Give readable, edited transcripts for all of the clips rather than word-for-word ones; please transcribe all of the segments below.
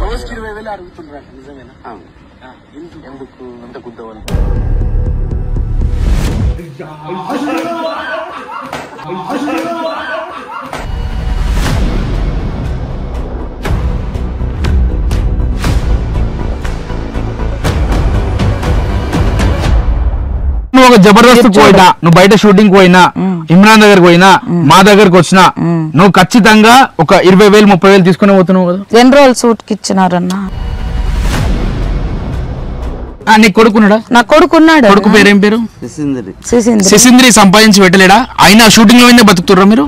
రోజుకి 20,000 అడుగుతున్నారు నిజమేనా? ఎందుకు అంత గుద్దవాలి? నువ్వు ఒక జబర్దస్త్ పోయినా, నువ్వు బయట షూటింగ్ పోయినా, ఇమ్రాన్ దగ్గరకు పోయినా, మా దగ్గరకు వచ్చినా నువ్వు ఖచ్చితంగా ఒక 20,000 30,000 తీసుకుని పోతున్నావు కదా. జనరల్ సూట్ కి ఇచ్చినారన్నా. నీ కొడుకున్నాడా? నా కొడుకున్నాడు. కొడుకు పేరేం పేరు? సిసింద్రి. సంపాదించి పెట్టలేడా? అయినా షూటింగ్ లో బతుకుతుర్రా మీరు?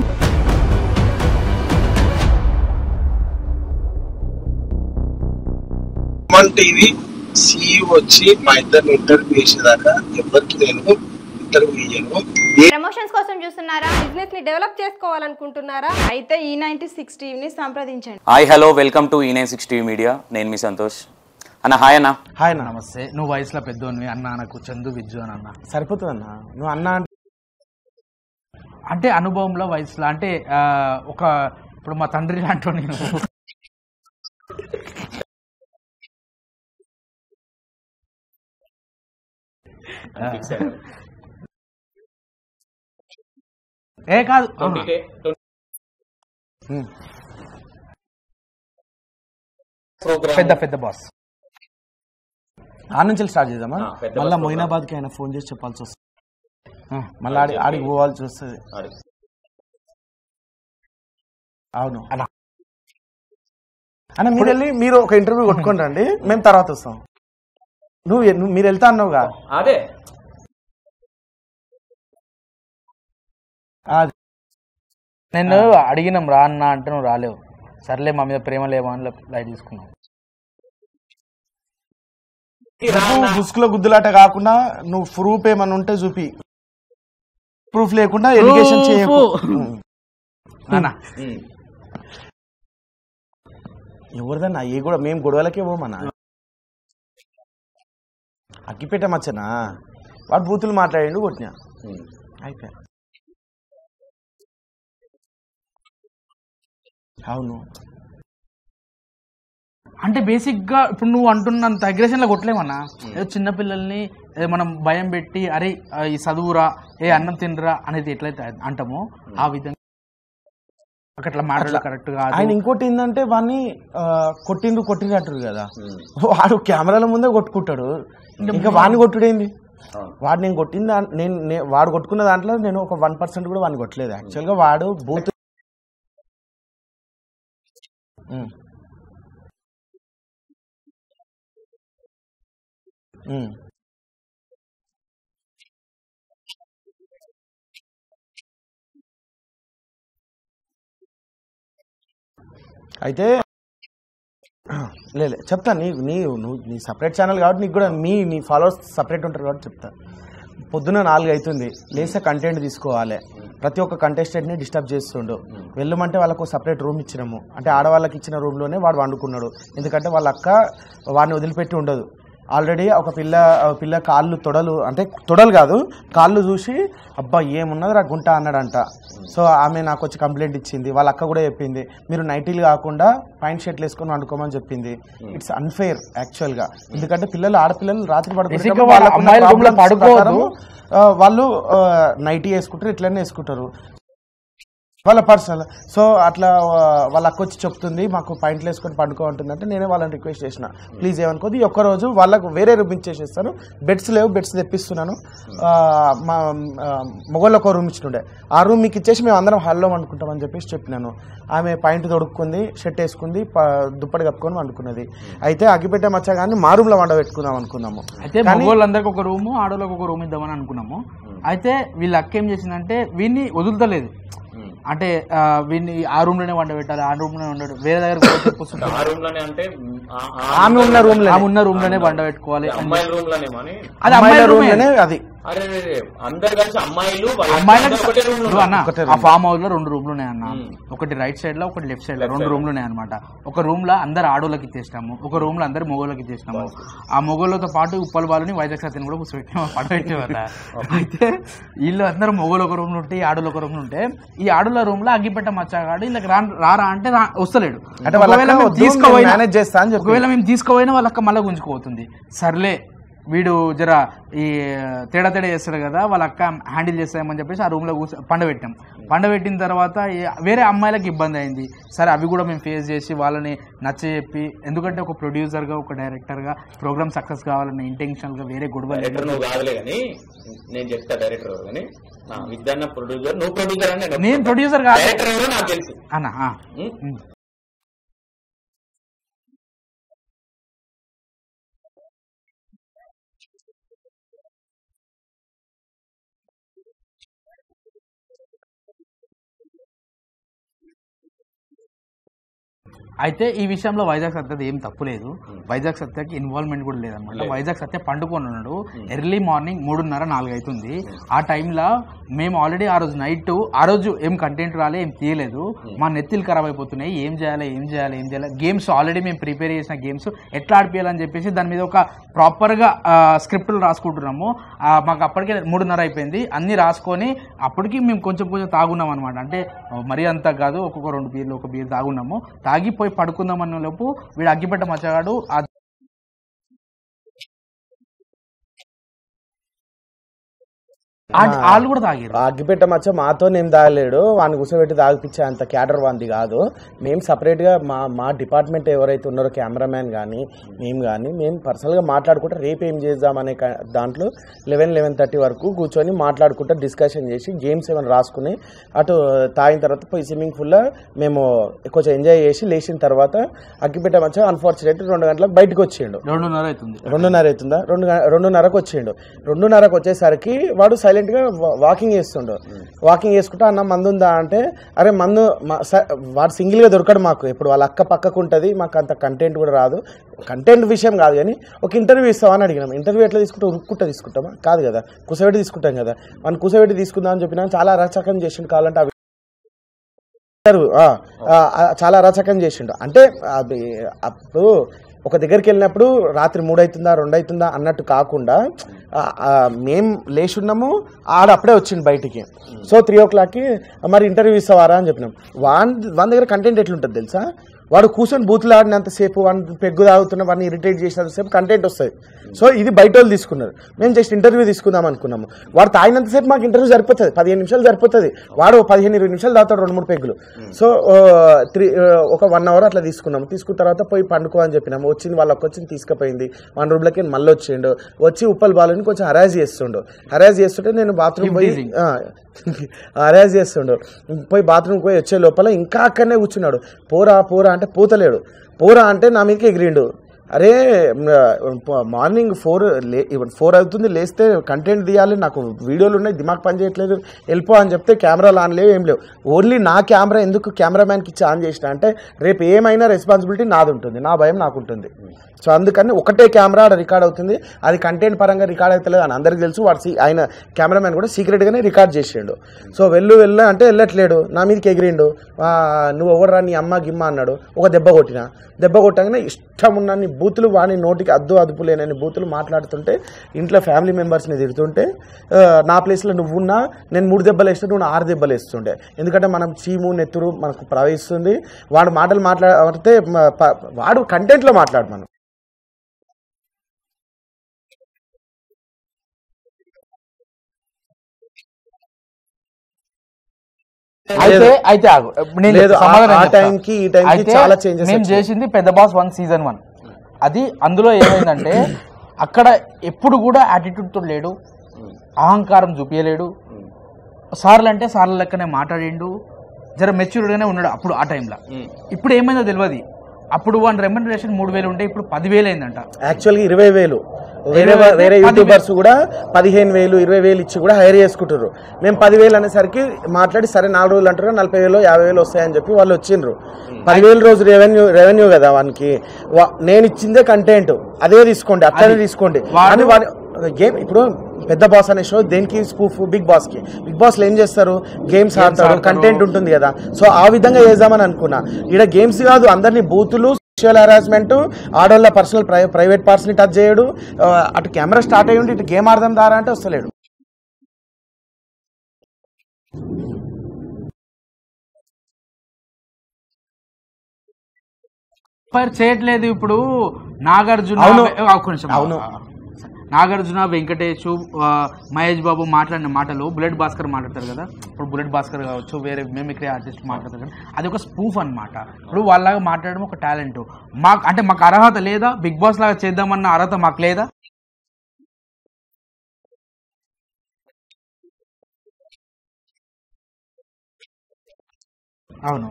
వచ్చి మా ఇద్దరు ఇంటర్వ్యూ చేసేదాకా ఎవరికి నేను ఇంటర్వ్యూ చేయను. ప్రమోషన్స్ కోసం చూస్తున్నారా? బిజినెస్ ని డెవలప్ చేసుకోవాలనుకుంటున్నారా? అయితే E96 టీవీని సంప్రదించండి. Hi hello, welcome to E96 TV media. నేను మీ సంతోష్ అన్న. హాయ్ అన్న. హాయ్ అన్న. నమస్తే. నువ్వు వయసులో పెద్దోనివి అన్న, నాకు చందు విజ్జు అని అన్న. సరిపోతుంది అన్న. నువ్వు అన్న అంటే అనుభవంలో వయసులో అంటే ఒక ఇప్పుడు మా తండ్రి లాంటి ఏ కాదు పెద్ద పెద్ద బాస్. ఆ నుంచి స్టార్ట్ చేద్దామా? మళ్ళీ మొయినాబాద్ కి ఆయన ఫోన్ చేసి చెప్పాల్సి వస్తుంది. మళ్ళీ ఆడికి పోవాల్సి వస్తుంది. అవును అన్న. మీరు ఒక ఇంటర్వ్యూ కొట్టుకొని రండి, మేము తర్వాత వస్తాం. మీరు వెళ్తా అన్నావుగా? అదే నేను అడిగినాం రా అన్న అంటే నువ్వు రాలేవు. సర్లే మా మీద ప్రేమ లేవా అని లైట్ తీసుకున్నావు. బుస్కులో గుద్దులాట కాకుండా నువ్వు ప్రూఫ్ ఏమన్నా ఉంటే చూపి. ప్రూఫ్ లేకుండా ఎడ్యుకేషన్ చేయకు. ఎవరిదన్నా ఏ కూడా మేము గొడవలకే పోమన్నా. అగ్గిపేట మచ్చనా వాడు బూతులు మాట్లాడిండు, కొట్టినా అయిపోయా. అవును అంటే బేసిక్ గా ఇప్పుడు నువ్వు అంటున్నంత అగ్రెషన్ లో కొట్టలేమన్నా. ఏదో చిన్నపిల్లల్ని మనం భయం పెట్టి అరే ఈ చదువురా, ఏ అన్నం తినరా అనేది ఎట్లయితే అంటామో ఆ విధంగా అట్లా మాట్లాడలేదు కరెక్ట్ గా. ఆయన ఇంకోటి ఏంటంటే వాడిని కొట్టినట్టు కదా, వాడు కెమెరాల ముందే కొట్టుకుంటాడు. ఇంకా వాడిని కొట్టుడేంది? వాడు నేను కొట్టింది వాడు కొట్టుకున్న దాంట్లో నేను ఒక 1% కూడా వాడిని కొట్టలేదు. యాక్చువల్గా వాడు బూత్ అయితే లేదు చెప్తా. నీ సపరేట్ ఛానల్ కాబట్టి నీకు కూడా నీ ఫాలోవర్స్ సపరేట్ ఉంటారు కాబట్టి చెప్తా. పొద్దున 4 అవుతుంది, లేసే కంటెంట్ తీసుకోవాలి. ప్రతి ఒక్క కంటెస్టెంట్ని డిస్టర్బ్ చేస్తుండు. వెళ్ళమంటే వాళ్ళకు సపరేట్ రూమ్ ఇచ్చినాము. అంటే ఆడవాళ్ళకి ఇచ్చిన రూమ్లోనే వాడు వండుకున్నాడు. ఎందుకంటే వాళ్ళ అక్క వాడిని వదిలిపెట్టి ఉండదు. ఆల్రెడీ ఒక పిల్ల కాళ్ళు తొడలు కాదు కాళ్ళు చూసి అబ్బా ఏమున్నది రా గుంట అన్నాడంట. సో ఆమె నాకు వచ్చి కంప్లైంట్ ఇచ్చింది. వాళ్ళ అక్క కూడా చెప్పింది మీరు నైటీలు కాకుండా పాయింట్ షర్ట్లు వేసుకొని వండుకోమని చెప్పింది. ఇట్స్ అన్ఫెయిర్ యాక్చువల్గా. ఎందుకంటే ఆడపిల్లలు రాత్రి పడుకోవద్దు, వాళ్ళు నైటీ వేసుకుంటారు, ఇట్లనే వేసుకుంటారు వాళ్ళ పర్సనల్. సో అట్లా వాళ్ళ అక్క వచ్చి చెప్తుంది మాకు పాయింట్లు వేసుకొని పండుకోమంటుంది అంటే నేనే వాళ్ళని రిక్వెస్ట్ చేసిన ప్లీజ్ ఏమనుకోదు ఈ ఒక్కరోజు వాళ్ళకు వేరే రూమ్ ఇచ్చేసేస్తాను. బెడ్స్ లేవు, బెడ్స్ తెప్పిస్తున్నాను. మా మొగోళ్ళు ఒక రూమ్ ఇచ్చినుండే, ఆ రూమ్ మీకు ఇచ్చేసి మేము అందరం హాల్లో వండుకుంటామని చెప్పేసి చెప్పినాను. ఆమె పాయింట్ తొడుక్కుంది, షర్ట్ వేసుకుంది, దుప్పటి కప్పుకొని వండుకున్నది. అయితే అగ్గిపెట్టే మచ్చ కానీ మా రూమ్లో వండబెట్టుకుందాం అనుకున్నాము. అయితే మగోళ్ళందరికీ ఒక రూము, ఆడోళ్ళకి ఒక రూమ్ ఇద్దామని అనుకున్నాము. అయితే వీళ్ళ అక్క ఏం చేసిందంటే వీడిని వదులుతలేదు. అంటే వీడిని ఆ రూమ్ లోనే వండబెట్టాలి, ఆ రూమ్ లోనే వండడు, వేరే దగ్గర ఉన్న రూమ్ లోనే వండబెట్టుకోవాలి. అది అమ్మాయిల రూమ్ లోనే, అది అరే అందరు కలిసి అమ్మాయిలు ఆ ఫామ్ హౌస్ లో 2 రూమ్లు ఉన్నాయి అన్న. ఒకటి రైట్ సైడ్ లో ఒకటి లెఫ్ట్ సైడ్ లో 2 రూమ్లు ఉన్నాయి అనమాట. ఒక రూమ్ లో అందరు ఆడోళ్ళకి ఇచ్చేసినాము, ఒక రూమ్ లో అందరు మొగోళ్ళకి ఇచ్చేసినాము. ఆ మొగోళ్ళతో పాటు ఉప్పల బాలుని వైజాగ్ సత్యని కూడా కూర్చోబెట్టాము, పడబెట్టేవాళ్ళ. అయితే వీళ్ళు అందరూ మొగోళ్ళు ఒక రూమ్ లో ఉంటే ఆడోళ్ళు ఒక రూమ్ లో ఉంటే ఈ ఆడోళ్ళ రూమ్ లో అగ్గిపెట్ట మచ్చాగాడు వీళ్ళకి రారా అంటే వస్తలేడు. ఒకవేళ మేము తీసుకోపోయినా వాళ్ళక్క మళ్ళీ గుంజుకోపోతుంది. సర్లే వీడు జర ఈ తేడా చేస్తాడు కదా, వాళ్ళ అక్క హ్యాండిల్ చేస్తామని చెప్పేసి ఆ రూమ్ లో పండబెట్టాం. పండబెట్టిన తర్వాత వేరే అమ్మాయిలకు ఇబ్బంది అయింది. సరే అవి కూడా మేము ఫేస్ చేసి వాళ్ళని నచ్చజెప్పి, ఎందుకంటే ఒక ప్రొడ్యూసర్ గా ఒక డైరెక్టర్ గా ప్రోగ్రామ్ సక్సెస్ కావాలన్న ఇంటెన్షనల్ గా వేరే గొడవ నేను చెప్తా డైరెక్టర్ కానీ విద్యాన్న ప్రొడ్యూసర్, నువ్వు ప్రొడ్యూసర్ అని నేను ప్రొడ్యూసర్ కాదు నాకు తెలుసు అన్న. అయితే ఈ విషయంలో వైజాగ్ సత్యది ఏం తప్పులేదు. వైజాగ్ సత్యకి ఇన్వాల్వ్మెంట్ కూడా లేదనమాట. వైజాగ్ సత్య పండుకొని ఉన్నాడు. ఎర్లీ మార్నింగ్ 3:30-4 అవుతుంది. ఆ టైంలో మేము ఆల్రెడీ ఆ రోజు నైట్, ఆ రోజు ఏం కంటెంట్ రాలే, ఏం తీయలేదు. మా నెత్తిలు ఖరాబ్ అయిపోతున్నాయి, ఏం చేయాలి. గేమ్స్ ఆల్రెడీ మేము ప్రిపేర్ చేసిన గేమ్స్ ఎట్లా ఆడిపోయాలని చెప్పేసి దాని మీద ఒక ప్రాపర్గా స్క్రిప్టులు రాసుకుంటున్నాము. మాకు అప్పటికే 3:30 అయిపోయింది. అన్ని రాసుకొని అప్పటికి మేము కొంచెం తాగున్నాం అనమాట. అంటే మరీ అంతా కాదు, ఒక్కొక్క 2 బీర్లు 1 బీర్ తాగున్నాము. తాగిపోయి పడుకుందామన్న లోపు వీడు అగ్గిపెట్ట మచ్చగాడు వాళ్ళు కూడా తాగారు. అగ్గిపెట్ట మచ్చ మాతో ఏం తాగలేడు, వాడిని కూర్చోబెట్టి తాగిపించే అంత క్యాడర్ వాంది కాదు. మేము సపరేట్ గా మా డిపార్ట్మెంట్ ఎవరైతే ఉన్నారో కెమెరామ్యాన్ కానీ మేము పర్సనల్ గా మాట్లాడుకుంటే రేపు ఏం చేద్దామనే దాంట్లో 11-11:30 వరకు కూర్చొని మాట్లాడుకుంటా డిస్కషన్ చేసి గేమ్స్ ఏమైనా రాసుకుని అటు తాగిన తర్వాత పోయి స్విమ్మింగ్ పూల్ లో మేము కొంచెం ఎంజాయ్ చేసి లేచిన తర్వాత అగ్గిపెట్ట మచ్చ అన్ఫార్చునేట్ 2 గంటలకు బయటకు వచ్చిండు. 2:30 అవుతుందా, 2:30కు వచ్చిండు. 2:30కు వచ్చేసరికి వాడు సైలెంట్ గా వాకింగ్ చేసుకుంటా అన్న మందు ఉందా అంటే, అరే మందు వాడు సింగిల్ గా దొరకడు మాకు. ఇప్పుడు వాళ్ళ అక్క పక్కకు ఉంటుంది, మాకు అంత కంటెంట్ కూడా రాదు. కంటెంట్ విషయం కాదు కానీ ఒక ఇంటర్వ్యూ ఇస్తామని అడిగినాం. ఇంటర్వ్యూ ఎట్లా తీసుకుంటామా? కాదు కదా, కూసబెట్టి తీసుకుంటాం కదా. మనం కూసబెట్టి తీసుకుందాం అని చెప్పినా చాలా అరాచకం చేసిండు. కావాలంటే చాలా అరాచకం చేసిండు. అంటే అది అప్పుడు ఒక దగ్గరికి వెళ్ళినప్పుడు రాత్రి 3 అవుతుందా 2 అవుతుందా అన్నట్టు కాకుండా మేం లేచున్నాము, ఆడ అప్పుడే వచ్చిండు బయటికి. సో 3 o'clockకి మరి ఇంటర్వ్యూ ఇస్తావారా అని చెప్పినాం. వాని దగ్గర కంటెంట్ ఎట్లుంటుంది తెలుసా? వాడు కూర్చొని బూతులు ఆడినంతసేపు, వాడిని పెగ్గు తాగుతున్న వాడిని ఇరిటేట్ చేసినంతసేపు కంటెంట్ వస్తుంది. సో ఇది బయట వాళ్ళు తీసుకున్నారు, మేము జస్ట్ ఇంటర్వ్యూ తీసుకుందాం అనుకున్నాము. వాడు తాగినంతసేపు మాకు ఇంటర్వ్యూ సరిపోతుంది, 15 నిమిషాలు సరిపోతుంది. వాడు 15-20 నిమిషాలు తాగుతాడు, 2-3 పెగ్గులు. సో ఒక 1 hour అట్లా తీసుకున్నాము. తీసుకున్న తర్వాత పోయి పండుకో అని చెప్పినాము. వచ్చింది, వాళ్ళకి వచ్చింది తీసుకుపోయింది. 1 రూమ్లకి మళ్ళీ వచ్చిండు. వచ్చి ఉప్పల్ బాలుని కొంచెం హరాజ్ చేస్తుంటే నేను బాత్రూమ్ పోయి హరాజ్ చేస్తుండు. పోయి బాత్రూమ్కి పోయి వచ్చే లోపల ఇంకా అక్కడనే కూర్చున్నాడు. పోరా అంటే పోతలేడు. పోరా అంటే నా మీదకి ఎగిరిండు. అరే మార్నింగ్ 4 అవుతుంది, లేస్తే కంటెంట్ తీయాలి, నాకు వీడియోలు ఉన్నాయి, దిమాగ్ పని చేయట్లేదు, వెళ్ళిపో అని చెప్తే కెమెరాలు ఆన్ లేవు, ఏం లేవు. ఓన్లీ నా కెమెరా ఎందుకు కెమెరామ్యాన్కి ఇచ్చి ఆన్ చేసిన అంటే రేపు ఏమైనా రెస్పాన్సిబిలిటీ నాది ఉంటుంది, నా భయం నాకుంటుంది. సో అందుకని ఒకటే కెమెరా రికార్డ్ అవుతుంది. అది కంటెంట్ పరంగా రికార్డ్ అవుతలేదు అని అందరికి తెలుసు. వాడు ఆయన కెమెరామ్యాన్ కూడా సీక్రెట్గానే రికార్డ్ చేసిండు. సో వెళ్ళు అంటే వెళ్ళట్లేడు, నా మీదకి ఎగిరిండు. నువ్వు ఎవడరా నీ అమ్మ గిమ్మ అన్నాడు. ఒక దెబ్బ కొట్టగానే ఇష్టం ఉన్నన్ని బూతులు, వాని నోటికి అదుపు లేనని బూతులు మాట్లాడుతుంటే, ఇంట్లో ఫ్యామిలీ మెంబర్స్ని తిడుతుంటే, నా ప్లేస్లో నువ్వున్నా నేను 3 దెబ్బలు వేస్తుంటే నువ్వు 6 దెబ్బలు వేస్తుండే. ఎందుకంటే మనం చీము నెత్తురు మనకు ప్రవహిస్తుంది. వాడు మాటలు మాట్లాడితే వాడు కంటెంట్లో మాట్లాడు. మనం మేము చేసింది పెద్ద బాస్ 1 season 1. అది అందులో ఏమైందంటే అక్కడ ఎప్పుడు కూడా యాటిట్యూడ్ తో లేడు, అహంకారం చూపించలేడు. సార్లు అంటే సార్ల లెక్కనే మాట్లాడిండు, జర మెచ్యూర్డ్ గానే ఉన్నాడు అప్పుడు ఆ టైంలో. ఇప్పుడు ఏమైందో తెలియదు. అప్పుడు వాడి రెమ్యునరేషన్ 3,000 ఉంటే ఇప్పుడు 10,000 అయిందంట. యాక్చువల్గా 20,000 వేరే యూట్యూబర్స్ కూడా 15,000 20,000 ఇచ్చి కూడా హైర్ చేసుకుంటారు. మేము 10,000 అనేసరికి మాట్లాడి సరే 4 రోజులు అంటారు, 40,000 50,000 వస్తాయని చెప్పి వాళ్ళు వచ్చిండ్రు. 10,000 రోజు రెవెన్యూ కదా వానికి. నేను ఇచ్చిందే కంటెంట్, అదే తీసుకోండి, అట్లనే తీసుకోండి అని గేమ్. ఇప్పుడు పెద్ద బాస్ అనే షో దేనికి స్పూఫ్ బిగ్ బాస్కి. బిగ్ బాస్లో ఏం చేస్తారు, గేమ్స్ ఆడతారు, కంటెంట్ ఉంటుంది కదా. సో ఆ విధంగా చేద్దామని అనుకున్నా. ఇక్కడ గేమ్స్ కాదు, అందరినీ బూతులు, సెక్షువల్ హరాస్మెంట్, ఆడవాళ్ళ పర్సనల్ ప్రైవేట్ పార్ట్స్ని టచ్ చేయడు. అటు కెమెరా స్టార్ట్ అయ్యి ఉండి ఇటు గేమ్ ఆడదాం దారా అంటే వస్తలేడు. చేయట్లేదు. ఇప్పుడు నాగార్జున అవును. నాగార్జున, వెంకటేష్, మహేష్ బాబు మాట్లాడిన మాటలు బుల్లెట్ భాస్కర్ మాట్లాడతారు కదా. ఇప్పుడు బుల్లెట్ భాస్కర్ కావచ్చు, వేరే మిమిక్రీ ఆర్టిస్ట్ మాట్లాడతారు కదా, అది ఒక స్పూఫ్ అనమాట. ఇప్పుడు వాళ్ళలాగా మాట్లాడడం ఒక టాలెంట్. మాకు అర్హత లేదా? బిగ్ బాస్ లాగా చేద్దామన్న అర్హత మాకు లేదా? అవును.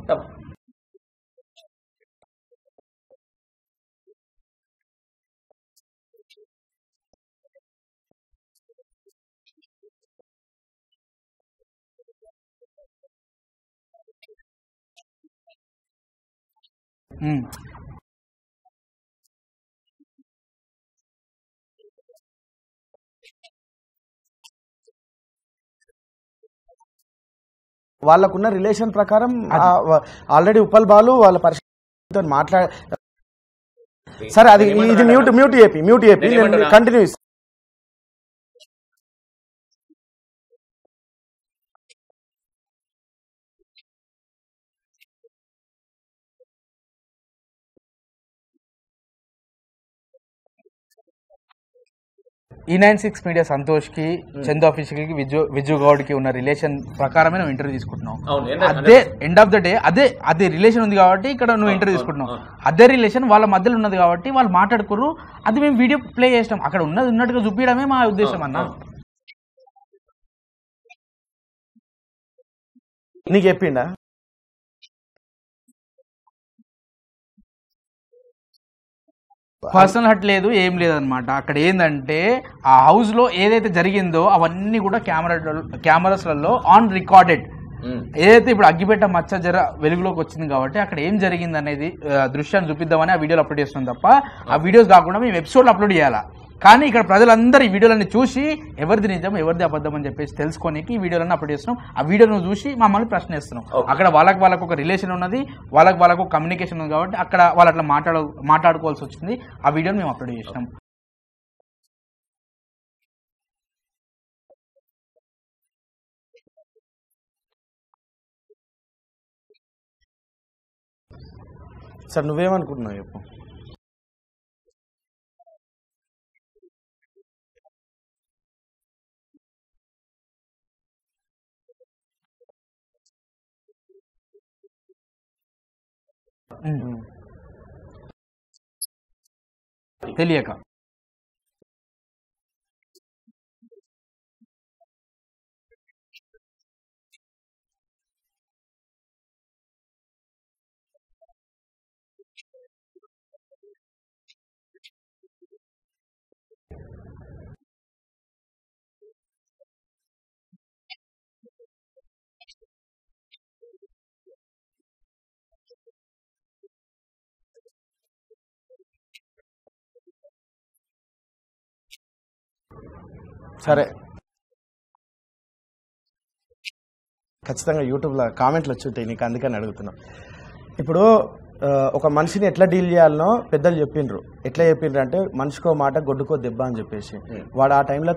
వాళ్ళకున్న రిలేషన్ ప్రకారం ఆల్రెడీ ఉప్పల్ బాలు వాళ్ళ పరిస్థితితో మాట్లాడ. సరే, అది ఇది mute AP continue. E96 media సంతోష్కి, చందు ఆఫీషియల్కి, విజు గౌడ్కి ఉన్న రిలేషన్ ప్రకారమే నువ్వు ఇంటర్వ్యూ తీసుకుంటున్నావు. అదే ఎండ్ ఆఫ్ ద డే అదే రిలేషన్ ఉంది కాబట్టి ఇక్కడ నువ్వు ఇంటర్వ్యూ తీసుకుంటున్నావు. అదే రిలేషన్ వాళ్ళ మధ్యలో ఉన్నది కాబట్టి వాళ్ళు మాట్లాడుకోరు. అది మేము వీడియో ప్లే చేసినాం. అక్కడ ఉన్నది ఉన్నట్టుగా చూపించడమే మా ఉద్దేశం అన్న. నీకు చెప్పిండా? పర్సనల్ హట్ లేదు, ఏం లేదనమాట. అక్కడ ఏంటంటే ఆ హౌస్ లో ఏదైతే జరిగిందో అవన్నీ కూడా కెమెరాస్లలో ఆన్ రికార్డెడ్. ఏదైతే ఇప్పుడు అగ్గిపెట్ట మచ్చ జర వెలుగులోకి వచ్చింది కాబట్టి అక్కడ ఏం జరిగింది అనేది దృశ్యాన్ని చూపిద్దామని ఆ వీడియోలు అప్లోడ్ చేస్తున్నాం తప్ప ఆ వీడియోస్ కాకుండా మేము ఎపిసోడ్లు అప్లోడ్ చేయాలా. కానీ ఇక్కడ ప్రజలందరూ ఈ వీడియోలన్నీ చూసి ఎవరిది నిజం ఎవరిది అబద్ధం అని చెప్పేసి తెలుసుకోనికి ఈ వీడియోలన్నీ అప్లోడ్ చేస్తున్నాం. ఆ వీడియోను చూసి మమ్మల్ని ప్రశ్నిస్తున్నాం. అక్కడ వాళ్ళకు ఒక రిలేషన్ ఉన్నది, వాళ్ళకు కమ్యూనికేషన్ ఉంది కాబట్టి అక్కడ వాళ్ళు అట్లా మాట్లాడుకోవాల్సి వచ్చింది. ఆ వీడియోని మేము అప్లోడ్ చేసినాం. సార్ నువ్వేమనుకుంటున్నావు చెప్పు. తెలియక సరే, ఖచ్చితంగా యూట్యూబ్లో కామెంట్లు వచ్చి ఉంటాయి నీకు, అందుకని అడుగుతున్నా. ఇప్పుడు ఒక మనిషిని ఎట్లా డీల్ చేయాలనో పెద్దలు చెప్పిండ్రు. ఎట్లా చెప్పిండ్రు అంటే మనిషికో మాట గొడ్డుకో దెబ్బ అని చెప్పేసి. వాడు ఆ టైంలో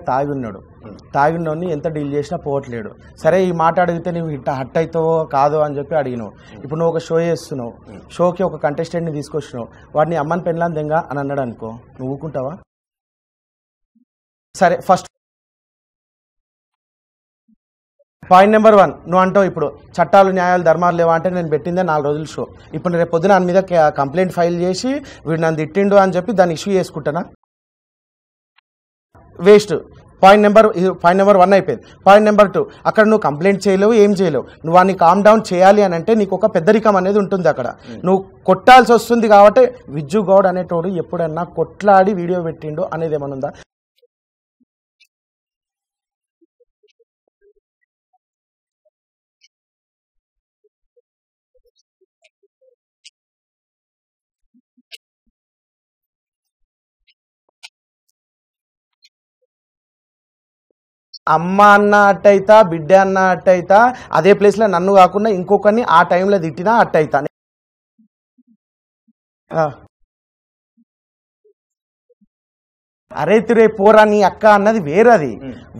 తాగిన్నోని ఎంత డీల్ చేసినా పోవట్లేడు. సరే, ఈ మాట అడిగితే నువ్వు హట్ అవుతావో కాదో అని చెప్పి అడిగినావు. ఇప్పుడు నువ్వు ఒక షో చేస్తున్నావు, షోకి ఒక కంటెస్టెంట్ని తీసుకొచ్చినావు, వాడిని అమ్మని పెళ్ళాం దెంగ అని అన్నాడు అనుకో, నువ్వు ఊరుకుంటావా? సరే, ఫస్ట్ పాయింట్ నెంబర్ 1 నువ్వు అంటావు ఇప్పుడు చట్టాలు న్యాయాలు ధర్మాలు లేవా అంటే నేను పెట్టిందే 4 రోజులు షో. ఇప్పుడు రేపు పొద్దున దాని మీద కంప్లైంట్ ఫైల్ చేసి వీడు నన్ను తిట్టిండు అని చెప్పి దాన్ని ఇష్యూ చేసుకుంటానా? వేస్ట్. పాయింట్ నెంబర్ 1 అయిపోయింది. పాయింట్ నెంబర్ 2, అక్కడ నువ్వు కంప్లైంట్ చేయలేవు, ఏం చేయలేవు. నువ్వు వాడిని కామ్ డౌన్ చేయాలి అని అంటే నీకు ఒక పెద్దరికం అనేది ఉంటుంది. అక్కడ నువ్వు కొట్టాల్సి వస్తుంది కాబట్టి విజ్జు గౌడ్ అనేటోడు ఎప్పుడన్నా కొట్లాడి వీడియో పెట్టిండు అనేది ఏమన్నా ఉందా? అమ్మ అన్న అట్టయితా, బిడ్డ అన్న అట్టయితా, అదే ప్లేస్లో నన్ను కాకుండా ఇంకొకరిని ఆ టైంలో తిట్టినా అట్టయితా. అరే తిరే పోరా నీ అక్క అన్నది వేరది.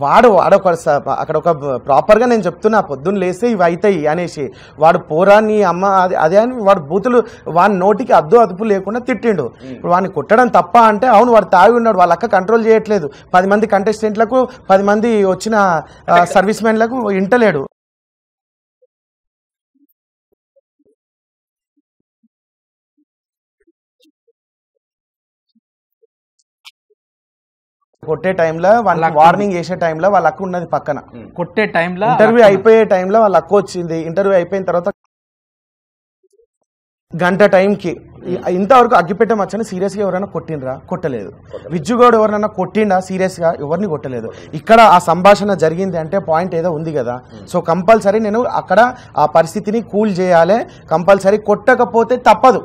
వాడు అక్కడ ఒక ప్రాపర్గా నేను చెప్తున్నా, పొద్దున్న లేస్తే ఇవి అవుతాయి అనేసి, వాడు పోరా నీ అమ్మ అదే అని వాడు బూతులు వాడి నోటికి అదుపు లేకుండా తిట్టిండు. ఇప్పుడు వాడిని కొట్టడం తప్ప అంటే, అవును వాడు తాగి ఉన్నాడు, వాళ్ళ అక్క కంట్రోల్ చేయట్లేదు, 10 మంది కంటెస్టెంట్లకు 10 మంది వచ్చిన సర్వీస్ మెన్లకు ఇంటలేడు. కొట్టే టైంలో వాళ్ళకి వార్నింగ్ చేసే టైంలో వాళ్ళ అక్క ఉన్నది పక్కన. కొట్టే టైంలో ఇంటర్వ్యూ అయిపోయే టైంలో వాళ్ళ అక్క వచ్చింది. ఇంటర్వ్యూ అయిపోయిన తర్వాత గంట టైంకి ఇంతవరకు అగ్గిపెట్ట మచ్చని సీరియస్గా ఎవరైనా కొట్టిండ్రా? కొట్టలేదు. విజ్జుగౌడ్ ఎవరైనా కొట్టిండా సీరియస్గా? ఎవరిని కొట్టలేదు. ఇక్కడ ఆ సంభాషణ జరిగింది అంటే పాయింట్ ఏదో ఉంది కదా. సో కంపల్సరీ నేను అక్కడ ఆ పరిస్థితిని కూల్ చేయాలి. కంపల్సరీ కొట్టకపోతే తప్పదు.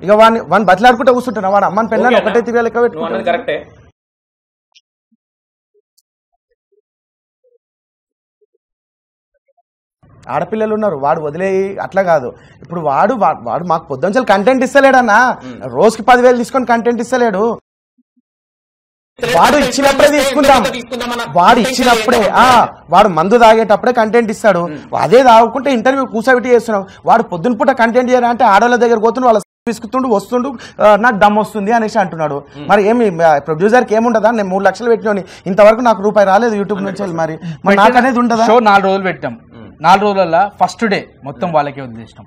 ఇక వాడిని బతిలాడుకుంటూ కూర్చుంటున్నా, వాడు అమ్మని పెళ్ళని ఒకటే తిరిగి లెక్క పెట్టుకుంటాను. కరెక్టే. ఆడపిల్లలు ఉన్నారు, వాడు వదిలేయి అట్లా కాదు. ఇప్పుడు వాడు మాకు పొద్దుంచలు కంటెంట్ ఇస్తలేడన్నా, రోజుకి 10,000 తీసుకొని కంటెంట్ ఇస్తలేడు. వాడు ఇచ్చినప్పుడే తీసుకుంటాం, వాడు ఇచ్చినప్పుడే. వాడు మందు తాగేటప్పుడే కంటెంట్ ఇస్తాడు, అదే తాగుకుంటే ఇంటర్వ్యూ కూర్చోబెట్టి చేస్తున్నాం. వాడు పొద్దున పూట కంటెంట్ చేయరా అంటే ఆడవాళ్ళ దగ్గర పోతుండు, వాళ్ళ తీసుకుంటుండు వస్తుండు, నాకు దమ్ వస్తుంది అనేసి అంటున్నాడు. మరి ఏమి ప్రొడ్యూసర్కి ఏముండదా? నేను 3 లక్షలు పెట్టిన ఇంతవరకు నాకు రూపాయి రాలేదు యూట్యూబ్ నుంచి. మరి నాకు అనేది ఉండదా? షో 4 రోజులు పెట్టాం, 4 రోజులలో ఫస్ట్ డే మొత్తం వాళ్ళకే వదిలేసినాం.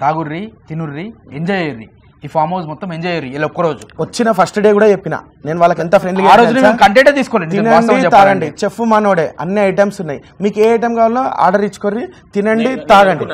తాగుర్రి, తినుర్రి, ఎంజాయ్ అయ్యి, ఈ ఫామ్ హౌస్ మొత్తం ఎంజాయ్ అయ్యి. ఇలా ఒక్కరోజు వచ్చిన ఫస్ట్ డే కూడా చెప్పిన నేను వాళ్ళకి ఎంత ఫ్రెండ్లీ. ఆ రోజు కంటెంటే తీసుకోండి, తాగండి, చెఫ్ మనోడే, అన్ని ఐటమ్స్ ఉన్నాయి, మీకు ఏ ఐటమ్ కావాలో ఆర్డర్ ఇచ్చుకోర్రి, తినండి, తాగండి.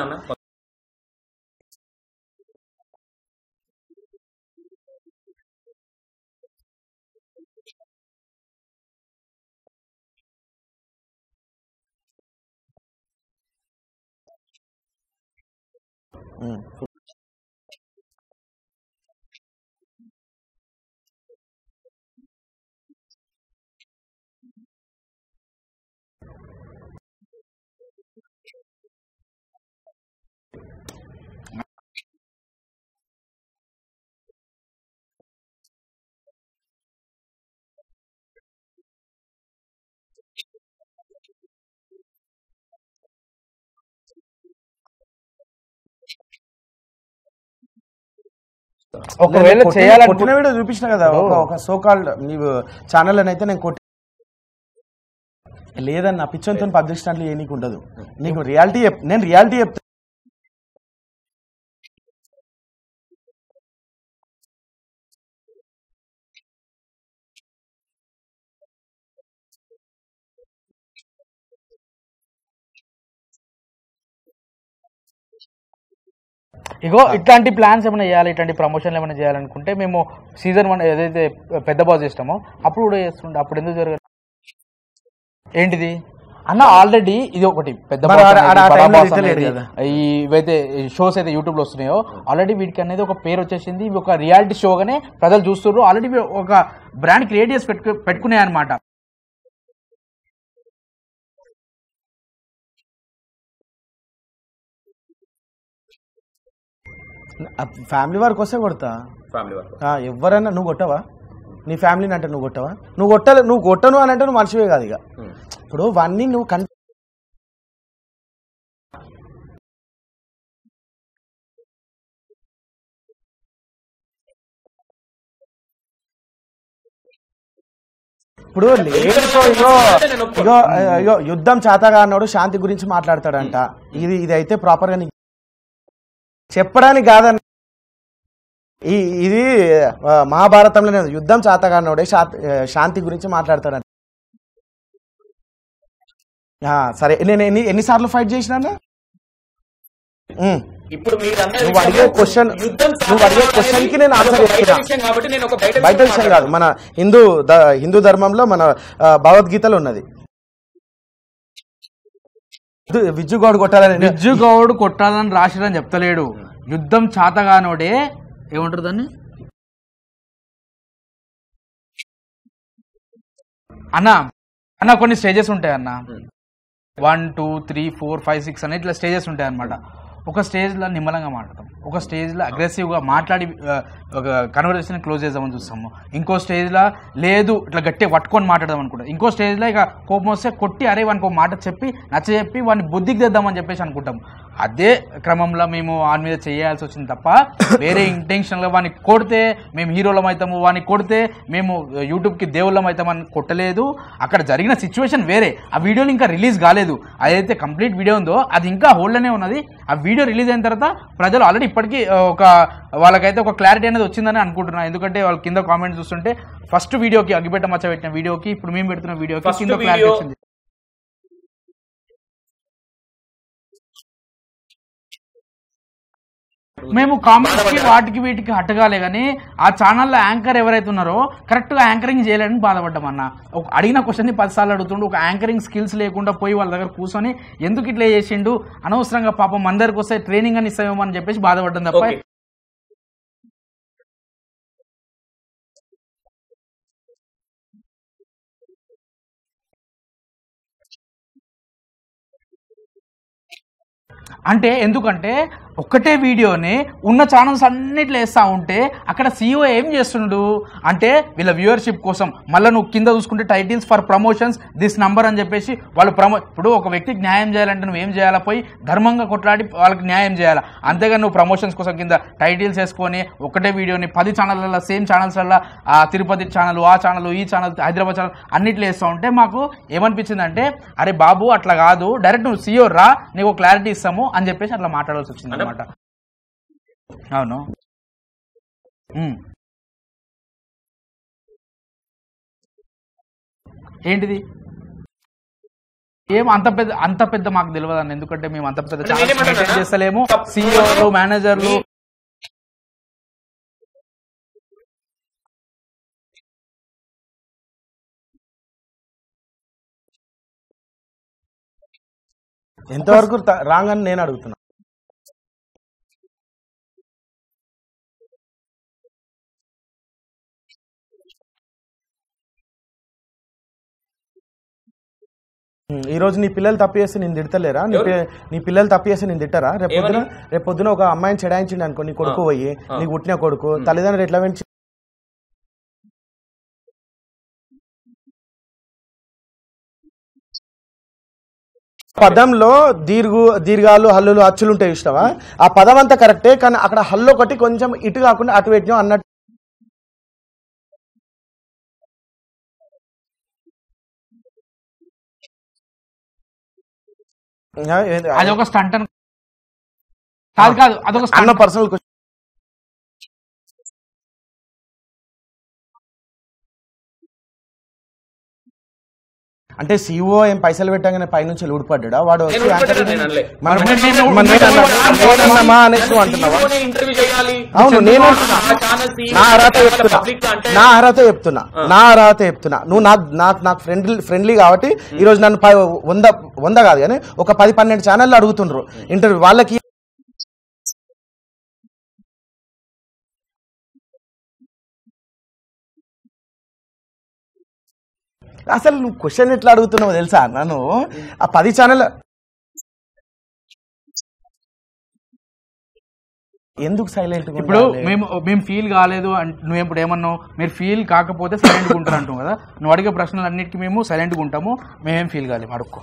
ఒకవేళ కొట్టిన వీడియో చూపించిన కదా ఒక సోకాల్డ్ నీవు ఛానల్ అని అయితే నేను కొట్టి లేదన్న పిచ్చంతో పబ్లిక్ స్టాండ్లు ఏ నీకు ఉండదు. నీకు రియాలిటీ నేను రియాలిటీ చెప్తా. ఇగో ఇట్లాంటి ప్లాన్స్ ఏమైనా చేయాలి, ఇట్లాంటి ప్రమోషన్లు ఏమైనా చేయాలనుకుంటే మేము సీజన్ 1 ఏదైతే పెద్ద బాస్ చేస్తామో అప్పుడు కూడా చేస్తుండే. అప్పుడు ఎందుకు జరగదు? ఏంటిది అన్న? ఆల్రెడీ ఇది ఒకటి పెద్ద ఇవైతే షోస్ అయితే యూట్యూబ్ లో వస్తున్నాయో ఆల్రెడీ వీటికి అనేది ఒక పేరు వచ్చేసింది. ఇవి ఒక రియాలిటీ షోగానే ప్రజలు చూస్తున్నారు. ఆల్రెడీ ఒక బ్రాండ్ క్రియేట్ చేసి పెట్టుకున్నాయి అనమాట. ఫ్యామిలీ వరకు వస్తే కొడతా. ఫ్యామిలీ వరకు ఎవరైనా నువ్వు కొట్టవా? నీ ఫ్యామిలీని అంటే నువ్వు కొట్టవా? నువ్వు కొట్టను అని అంటే నువ్వు మనిషివే కాదు. ఇక ఇప్పుడు వాన్ని నువ్వు ఇప్పుడు ఇగో యుద్ధం చాతగా అన్నాడు, శాంతి గురించి మాట్లాడతాడంట. ఇది అయితే ప్రాపర్గా చెప్పడానికి కాదన్న. ఇది మహాభారతంలో యుద్ధం చాతగా అన్నాడే శాంతి గురించి మాట్లాడతాడంట. సరే, నేను ఎన్నిసార్లు ఫైట్ చేసినా? ఇప్పుడు నువ్వు అడిగే క్వశ్చన్ కి నేను ఆన్సర్ చెప్తున్నా. బయట విషయం కాదు, మన హిందూ ధర్మంలో మన భగవద్గీతలో ఉన్నది. విజ్జుగౌడ్ కొట్టాలని రాసిరని చెప్తలేడు. యుద్ధం చాతగానోడే ఏమంటారు దాన్ని అన్నా? అన్న కొన్ని స్టేజెస్ ఉంటాయి అన్న 1 2 3 4 5 6 అని ఇట్లా స్టేజెస్ ఉంటాయి అన్నమాట. ఒక స్టేజ్లో నిమ్మలంగా మాట్లాడతాం, ఒక స్టేజ్లో అగ్రెసివ్గా మాట్లాడి ఒక కన్వర్సేషన్ క్లోజ్ చేద్దామని చూస్తాము, ఇంకో స్టేజ్లో లేదు ఇట్లా గట్టిగా పట్టుకొని మాట్లాడదాం అనుకుంటాం, ఇంకో స్టేజ్లో ఇక కోపం వస్తే కొట్టి అరే వానికి ఒక మాట చెప్పి నచ్చజెప్పి వాడిని బుద్ధికి తెద్దామని చెప్పేసి అనుకుంటాం. అదే క్రమంలో మేము వాని మీద చేయాల్సి వచ్చింది తప్ప వేరే ఇంటెన్షన్గా వాడిని కొడితే మేము హీరోలం అవుతాము, వాడిని కొడితే మేము యూట్యూబ్కి దేవుళ్ళం అవుతామని కొట్టలేదు. అక్కడ జరిగిన సిచ్యువేషన్ వేరే, ఆ వీడియోలు ఇంకా రిలీజ్ కాలేదు. అదైతే కంప్లీట్ వీడియో ఉందో అది ఇంకా హోల్డ్లోనే ఉన్నది. ఆ వీడియో రిలీజ్ అయిన తర్వాత ప్రజలు ఆల్రెడీ ఇప్పటికీ వాళ్ళకైతే ఒక క్లారిటీ అనేది వచ్చిందని అనుకుంటున్నాను. ఎందుకంటే వాళ్ళ కింద కామెంట్స్ చూస్తుంటే ఫస్ట్ వీడియోకి అగ్గిపెట్ట మచ్చ పెట్టిన వీడియోకి ఇప్పుడు మేము పెడుతున్న వీడియోకి కింద క్లారిటీ వచ్చింది. మేము కామెంట్స్కి వాటికి వీటికి హట్టగాలే కానీ ఆ ఛానల్లో యాంకర్ ఎవరైతే ఉన్నారో కరెక్ట్గా యాంకరింగ్ చేయలేదని బాధపడ్డామన్నా. ఒక అడిగిన క్వశ్చన్ని 10 సార్లు అడుగుతుండు, ఒక యాంకరింగ్ స్కిల్స్ లేకుండా పోయి వాళ్ళ దగ్గర కూర్చొని ఎందుకు ఇట్లా చేసిండు, అనవసరంగా పాపం మన దగ్గరకు వస్తే ట్రైనింగ్ అని ఇస్తామేమో అని చెప్పేసి బాధపడ్డాం తప్ప అంటే ఎందుకంటే ఒక్కటే వీడియోని ఉన్న ఛానల్స్ అన్నిట్లో వేస్తూ ఉంటే అక్కడ సీఈఓ ఏం చేస్తుండు అంటే వీళ్ళ వ్యూవర్షిప్ కోసం మళ్ళీ నువ్వు కింద చూసుకుంటే titles for promotions this number అని చెప్పేసి వాళ్ళు ఇప్పుడు ఒక వ్యక్తికి న్యాయం చేయాలంటే నువ్వు ఏం చేయాలా, పోయి ధర్మంగా కొట్లాడి వాళ్ళకి న్యాయం చేయాలా. అంతేగాని నువ్వు ప్రమోషన్స్ కోసం కింద టైటిల్స్ వేసుకొని ఒకటే వీడియోని 10 ఛానళ్ళల్లో సేమ్ ఛానల్స్లలో తిరుపతి ఛానల్, ఆ ఛానల్, ఈ ఛానల్, హైదరాబాద్ ఛానల్ అన్నిట్లో వేస్తూ ఉంటే మాకు ఏమనిపించింది అంటే అరే బాబు అట్లా కాదు, డైరెక్ట్ నువ్వు సీఈఓ రా నీకు క్లారిటీ ఇస్తాము అని చెప్పేసి అట్లా మాట్లాడాల్సి వచ్చింది అనమాట. అవును ఏంటిది ఏం అంత పెద్ద మాకు తెలియదు అన్న, ఎందుకంటే మేము అంత పెద్ద ఛానల్స్ చేస్తలేము. సీఈఓలు, మేనేజర్లు ఎంతవరకు రాంగ్ అని నేను అడుగుతున్నా. ఈ రోజు నీ పిల్లలు తప్పు చేస్తే నేను తిడతలేరా? నీ పిల్లలు తప్పు చేస్తే నేను తిట్టరా? రేపు పొద్దున ఒక అమ్మాయిని చెడాయించిండి అనుకో, నీ కొడుకు పోయి నీకు పుట్టిన కొడుకు తల్లిదండ్రులు ఎట్లా పెంచి పదంలో దీర్ఘాలు హల్లులు అచ్చులు ఉంటాయి ఇష్టమా? ఆ పదం అంతా కరెక్టే, కానీ అక్కడ హల్లు ఒకటి కొంచెం ఇటు కాకుండా అటు పెట్టినాం అన్నట్టు. అదొక స్టంట్ కాదు, అదొక అన్న పర్సనల్ క్వశ్చన్. అంటే సీఓ ఏం పైసలు పెట్టగానే పైనుంచి ఊడిపడ్డా వాడు వచ్చి అవును నేను నా అర్హత చెప్తున్నా నువ్వు నాకు ఫ్రెండ్లీ కాబట్టి ఈ రోజు నన్ను 100 కాదు కానీ ఒక 10-12 ఛానళ్ళు అడుగుతుండ్రు ఇంటర్వ్యూ. వాళ్ళకి అసలు నువ్వు క్వశ్చన్ ఎట్లా అడుగుతున్నావు తెలుసా? నన్ను ఆ 10 ఛానల్ ఎందుకు సైలెంట్? ఇప్పుడు మేము ఫీల్ కాలేదు నువ్వు ఇప్పుడు ఏమన్నావు, మీరు ఫీల్ కాకపోతే సైలెంట్గా ఉంటారు అంటాం కదా. నువ్వు అడిగే ప్రశ్నలు అన్నిటికీ మేము సైలెంట్గా ఉంటాము, మేమేం ఫీల్ కాలేము. అడుక్కో,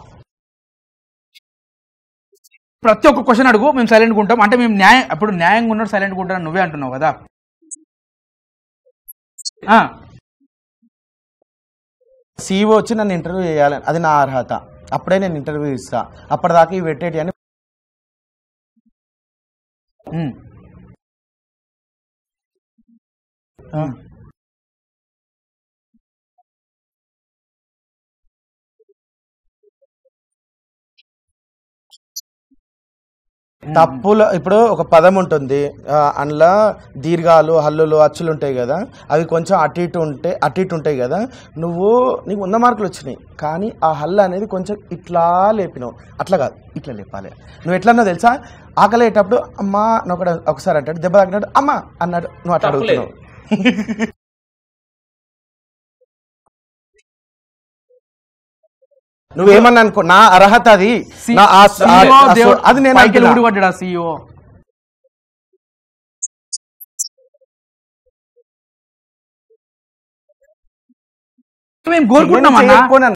ప్రతి ఒక్క క్వశ్చన్ అడుగు, మేము సైలెంట్గా ఉంటాం. అంటే మేము ఇప్పుడు న్యాయంగా ఉన్నాడు సైలెంట్గా ఉంటాను నువ్వే అంటున్నావు కదా. సీఈఓ వచ్చి నన్ను ఇంటర్వ్యూ చేయాలని అది నా అర్హత, అప్పుడే నేను ఇంటర్వ్యూ ఇస్తా. అప్పటిదాకా ఇవి పెట్టేటి అని తప్పుల ఇప్పుడు ఒక పదం ఉంటుంది, అందులో దీర్ఘాలు హల్లులు అచ్చులు ఉంటాయి కదా, అవి కొంచెం అటు ఇటు ఉంటాయి కదా. నీకు 100 మార్కులు వచ్చినాయి, కానీ ఆ హల్లు అనేది కొంచెం ఇట్లా లేపినావు. అట్లా కాదు, ఇట్లా లేపాలి. నువ్వు ఎట్లన్నా తెలుసా? ఆకలేటప్పుడు అమ్మా ఒకసారి అంటాడు, దెబ్బ తాకినాడు అమ్మ అన్నాడు, నువ్వు అట్లా అడుగుతున్నావు. నువ్వేమన్నా అనుకో, నా అర్హత అది, అది నేను ఊడిపడ్డా CEO. మేము కోరుకుంటున్నాం.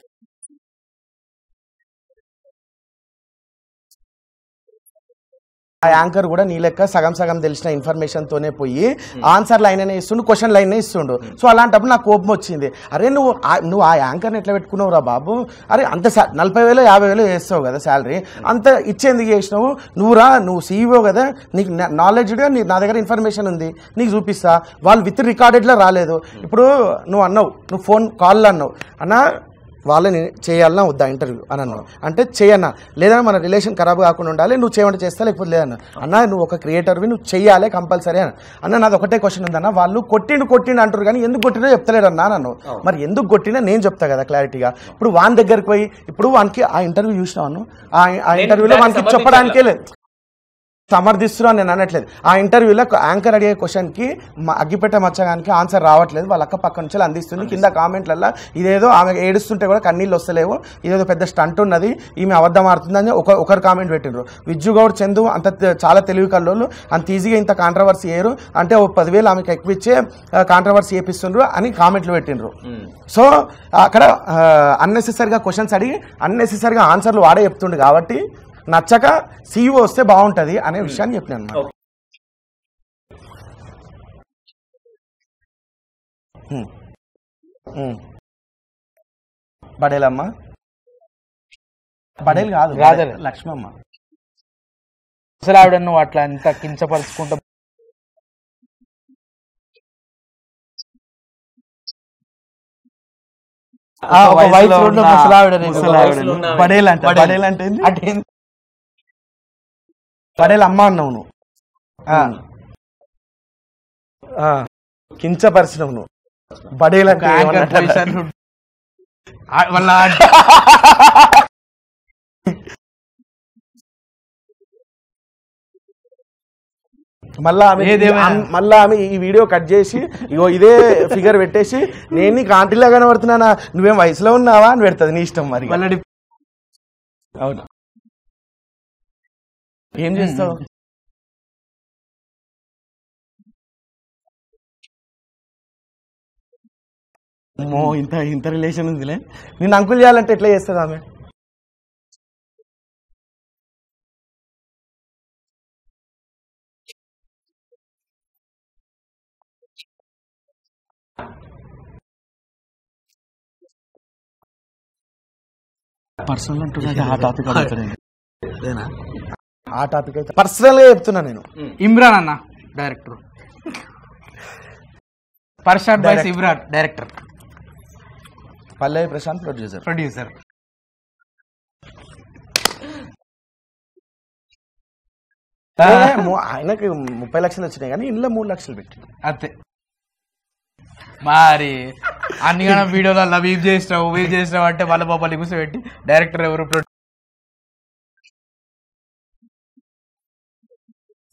ఆ యాంకర్ కూడా నీ లెక్క సగం సగం తెలిసిన ఇన్ఫర్మేషన్ తోనే పోయి ఆన్సర్ లైన్ అనే ఇస్తుండు, క్వశ్చన్ లైన్ ఇస్తుండు. సో అలాంటప్పుడు నాకు కోపం వచ్చింది. అరే నువ్వు ఆ యాంకర్ని ఎట్లా పెట్టుకున్నావు రా బాబు, అరే అంత 40,000 50,000 వేస్తావు కదా శాలరీ, అంత ఇచ్చేందుకు చేసినావు నువ్వు CEO కదా, నీకు నాలెడ్జ్గా నా దగ్గర ఇన్ఫర్మేషన్ ఉంది, నీకు చూపిస్తా. వాళ్ళు విత్ రికార్డెడ్లో రాలేదు. ఇప్పుడు నువ్వు అన్నావు, నువ్వు ఫోన్ కాల్లో అన్నావు, అన్నా వాళ్ళని చేయాలన్నా వద్దా ఇంటర్వ్యూ అని అన్నావు. అంటే చేయన్నా, లేదా మన రిలేషన్ ఖరాబ్ కాకుండా ఉండాలి, నువ్వు చేయమంటే చేస్తా లేకపోతే లేదన్నా. అన్న నువ్వు ఒక క్రియేటర్వి, నువ్వు చెయ్యాలి కంపల్సరీ అన్న. నాది ఒకటే క్వశ్చన్ ఉందన్న, వాళ్ళు కొట్టిండు అంటారు కానీ ఎందుకు కొట్టినో చెప్తలేడు అన్నా నన్ను. మరి ఎందుకు కొట్టినా నేను చెప్తా కదా క్లారిటీగా. ఇప్పుడు వాని దగ్గరికి పోయి, ఇప్పుడు వానికి ఆ ఇంటర్వ్యూ చూసినాను, ఆ ఇంటర్వ్యూలో వానికి చెప్పడానికే లేదు, సమర్థిస్తున్నా నేను అనట్లేదు. ఆ ఇంటర్వ్యూలో యాంకర్ అడిగే క్వశ్చన్కి అగ్గిపెట్ట మచ్చగానికి ఆన్సర్ రావట్లేదు, వాళ్ళ అక్క పక్క నుంచి అందిస్తుంది. కింద కామెంట్లలో ఇదేదో ఆమె ఏడుస్తుంటే కూడా కన్నీళ్ళు వస్తలేవు, ఇదేదో పెద్ద స్టంట్ ఉన్నది, ఈమె అబద్ధం ఆడుతుందని ఒకరు కామెంట్ పెట్టిండ్రు. విజ్జు గౌడ్ చందు అంత చాలా తెలివి కల్లోళ్ళు, అంత ఈజీగా ఇంత కాంట్రవర్సీ చేయరు, అంటే 10,000 ఆమెకు ఎక్కువ ఇచ్చే కాంట్రవర్సీ చేపిస్తుండ్రు అని కామెంట్లు పెట్టిండ్రు. సో అక్కడ అన్నెసెసరీగా క్వశ్చన్స్ అడిగి అన్నెసెసరీగా ఆన్సర్లు వాడే చెప్తుండు కాబట్టి నచ్చక CEO వస్తే బాగుంటది అనే విషయాన్ని చెప్పినాను అన్నమాట. బడేలమ్మ, బడేలు కాదు లక్ష్మమ్మ. అసలు ఆవిడ నువ్వు అట్లా ఎంత కించపరుచుకుంటా బడేలు అమ్మ అన్నావు నువ్వు, కించపరిచినవు నువ్వు. బడేలు అంటే మళ్ళా ఆమె ఈ వీడియో కట్ చేసి ఇగో ఇదే ఫిగర్ పెట్టేసి నేను నీకు ఆంటీలా కనబడుతున్నానా, నువ్వేం వయసులో ఉన్నావా అని పెడుతుంది. నీ ఇష్టం మరి. అవును, ఏం చేస్తావు? ఇంత రిలేషన్ ఉందిలే. నేను అంకుల్ చేయాలంటే ఎట్లా చేస్తుంది ఆమె? పర్సనల్ అంటున్నా, ఆ టాపిక్ ఆ టాపిక్ అయితే పర్సనల్ గా చెప్తున్నా నేను. ఇమ్రాన్ అన్న director, Parshad boys Imran director, Pallavi Prashanth producer. ఆయనకి 30 లక్షలు వచ్చినాయి కానీ ఇంట్లో 3 లక్షలు పెట్టి అంతే. మరి అన్ని వీడియోలలో వీవ్ చేసినావు అంటే వాళ్ళ బాబాలు కూర్చోబెట్టి డైరెక్టర్ ఎవరు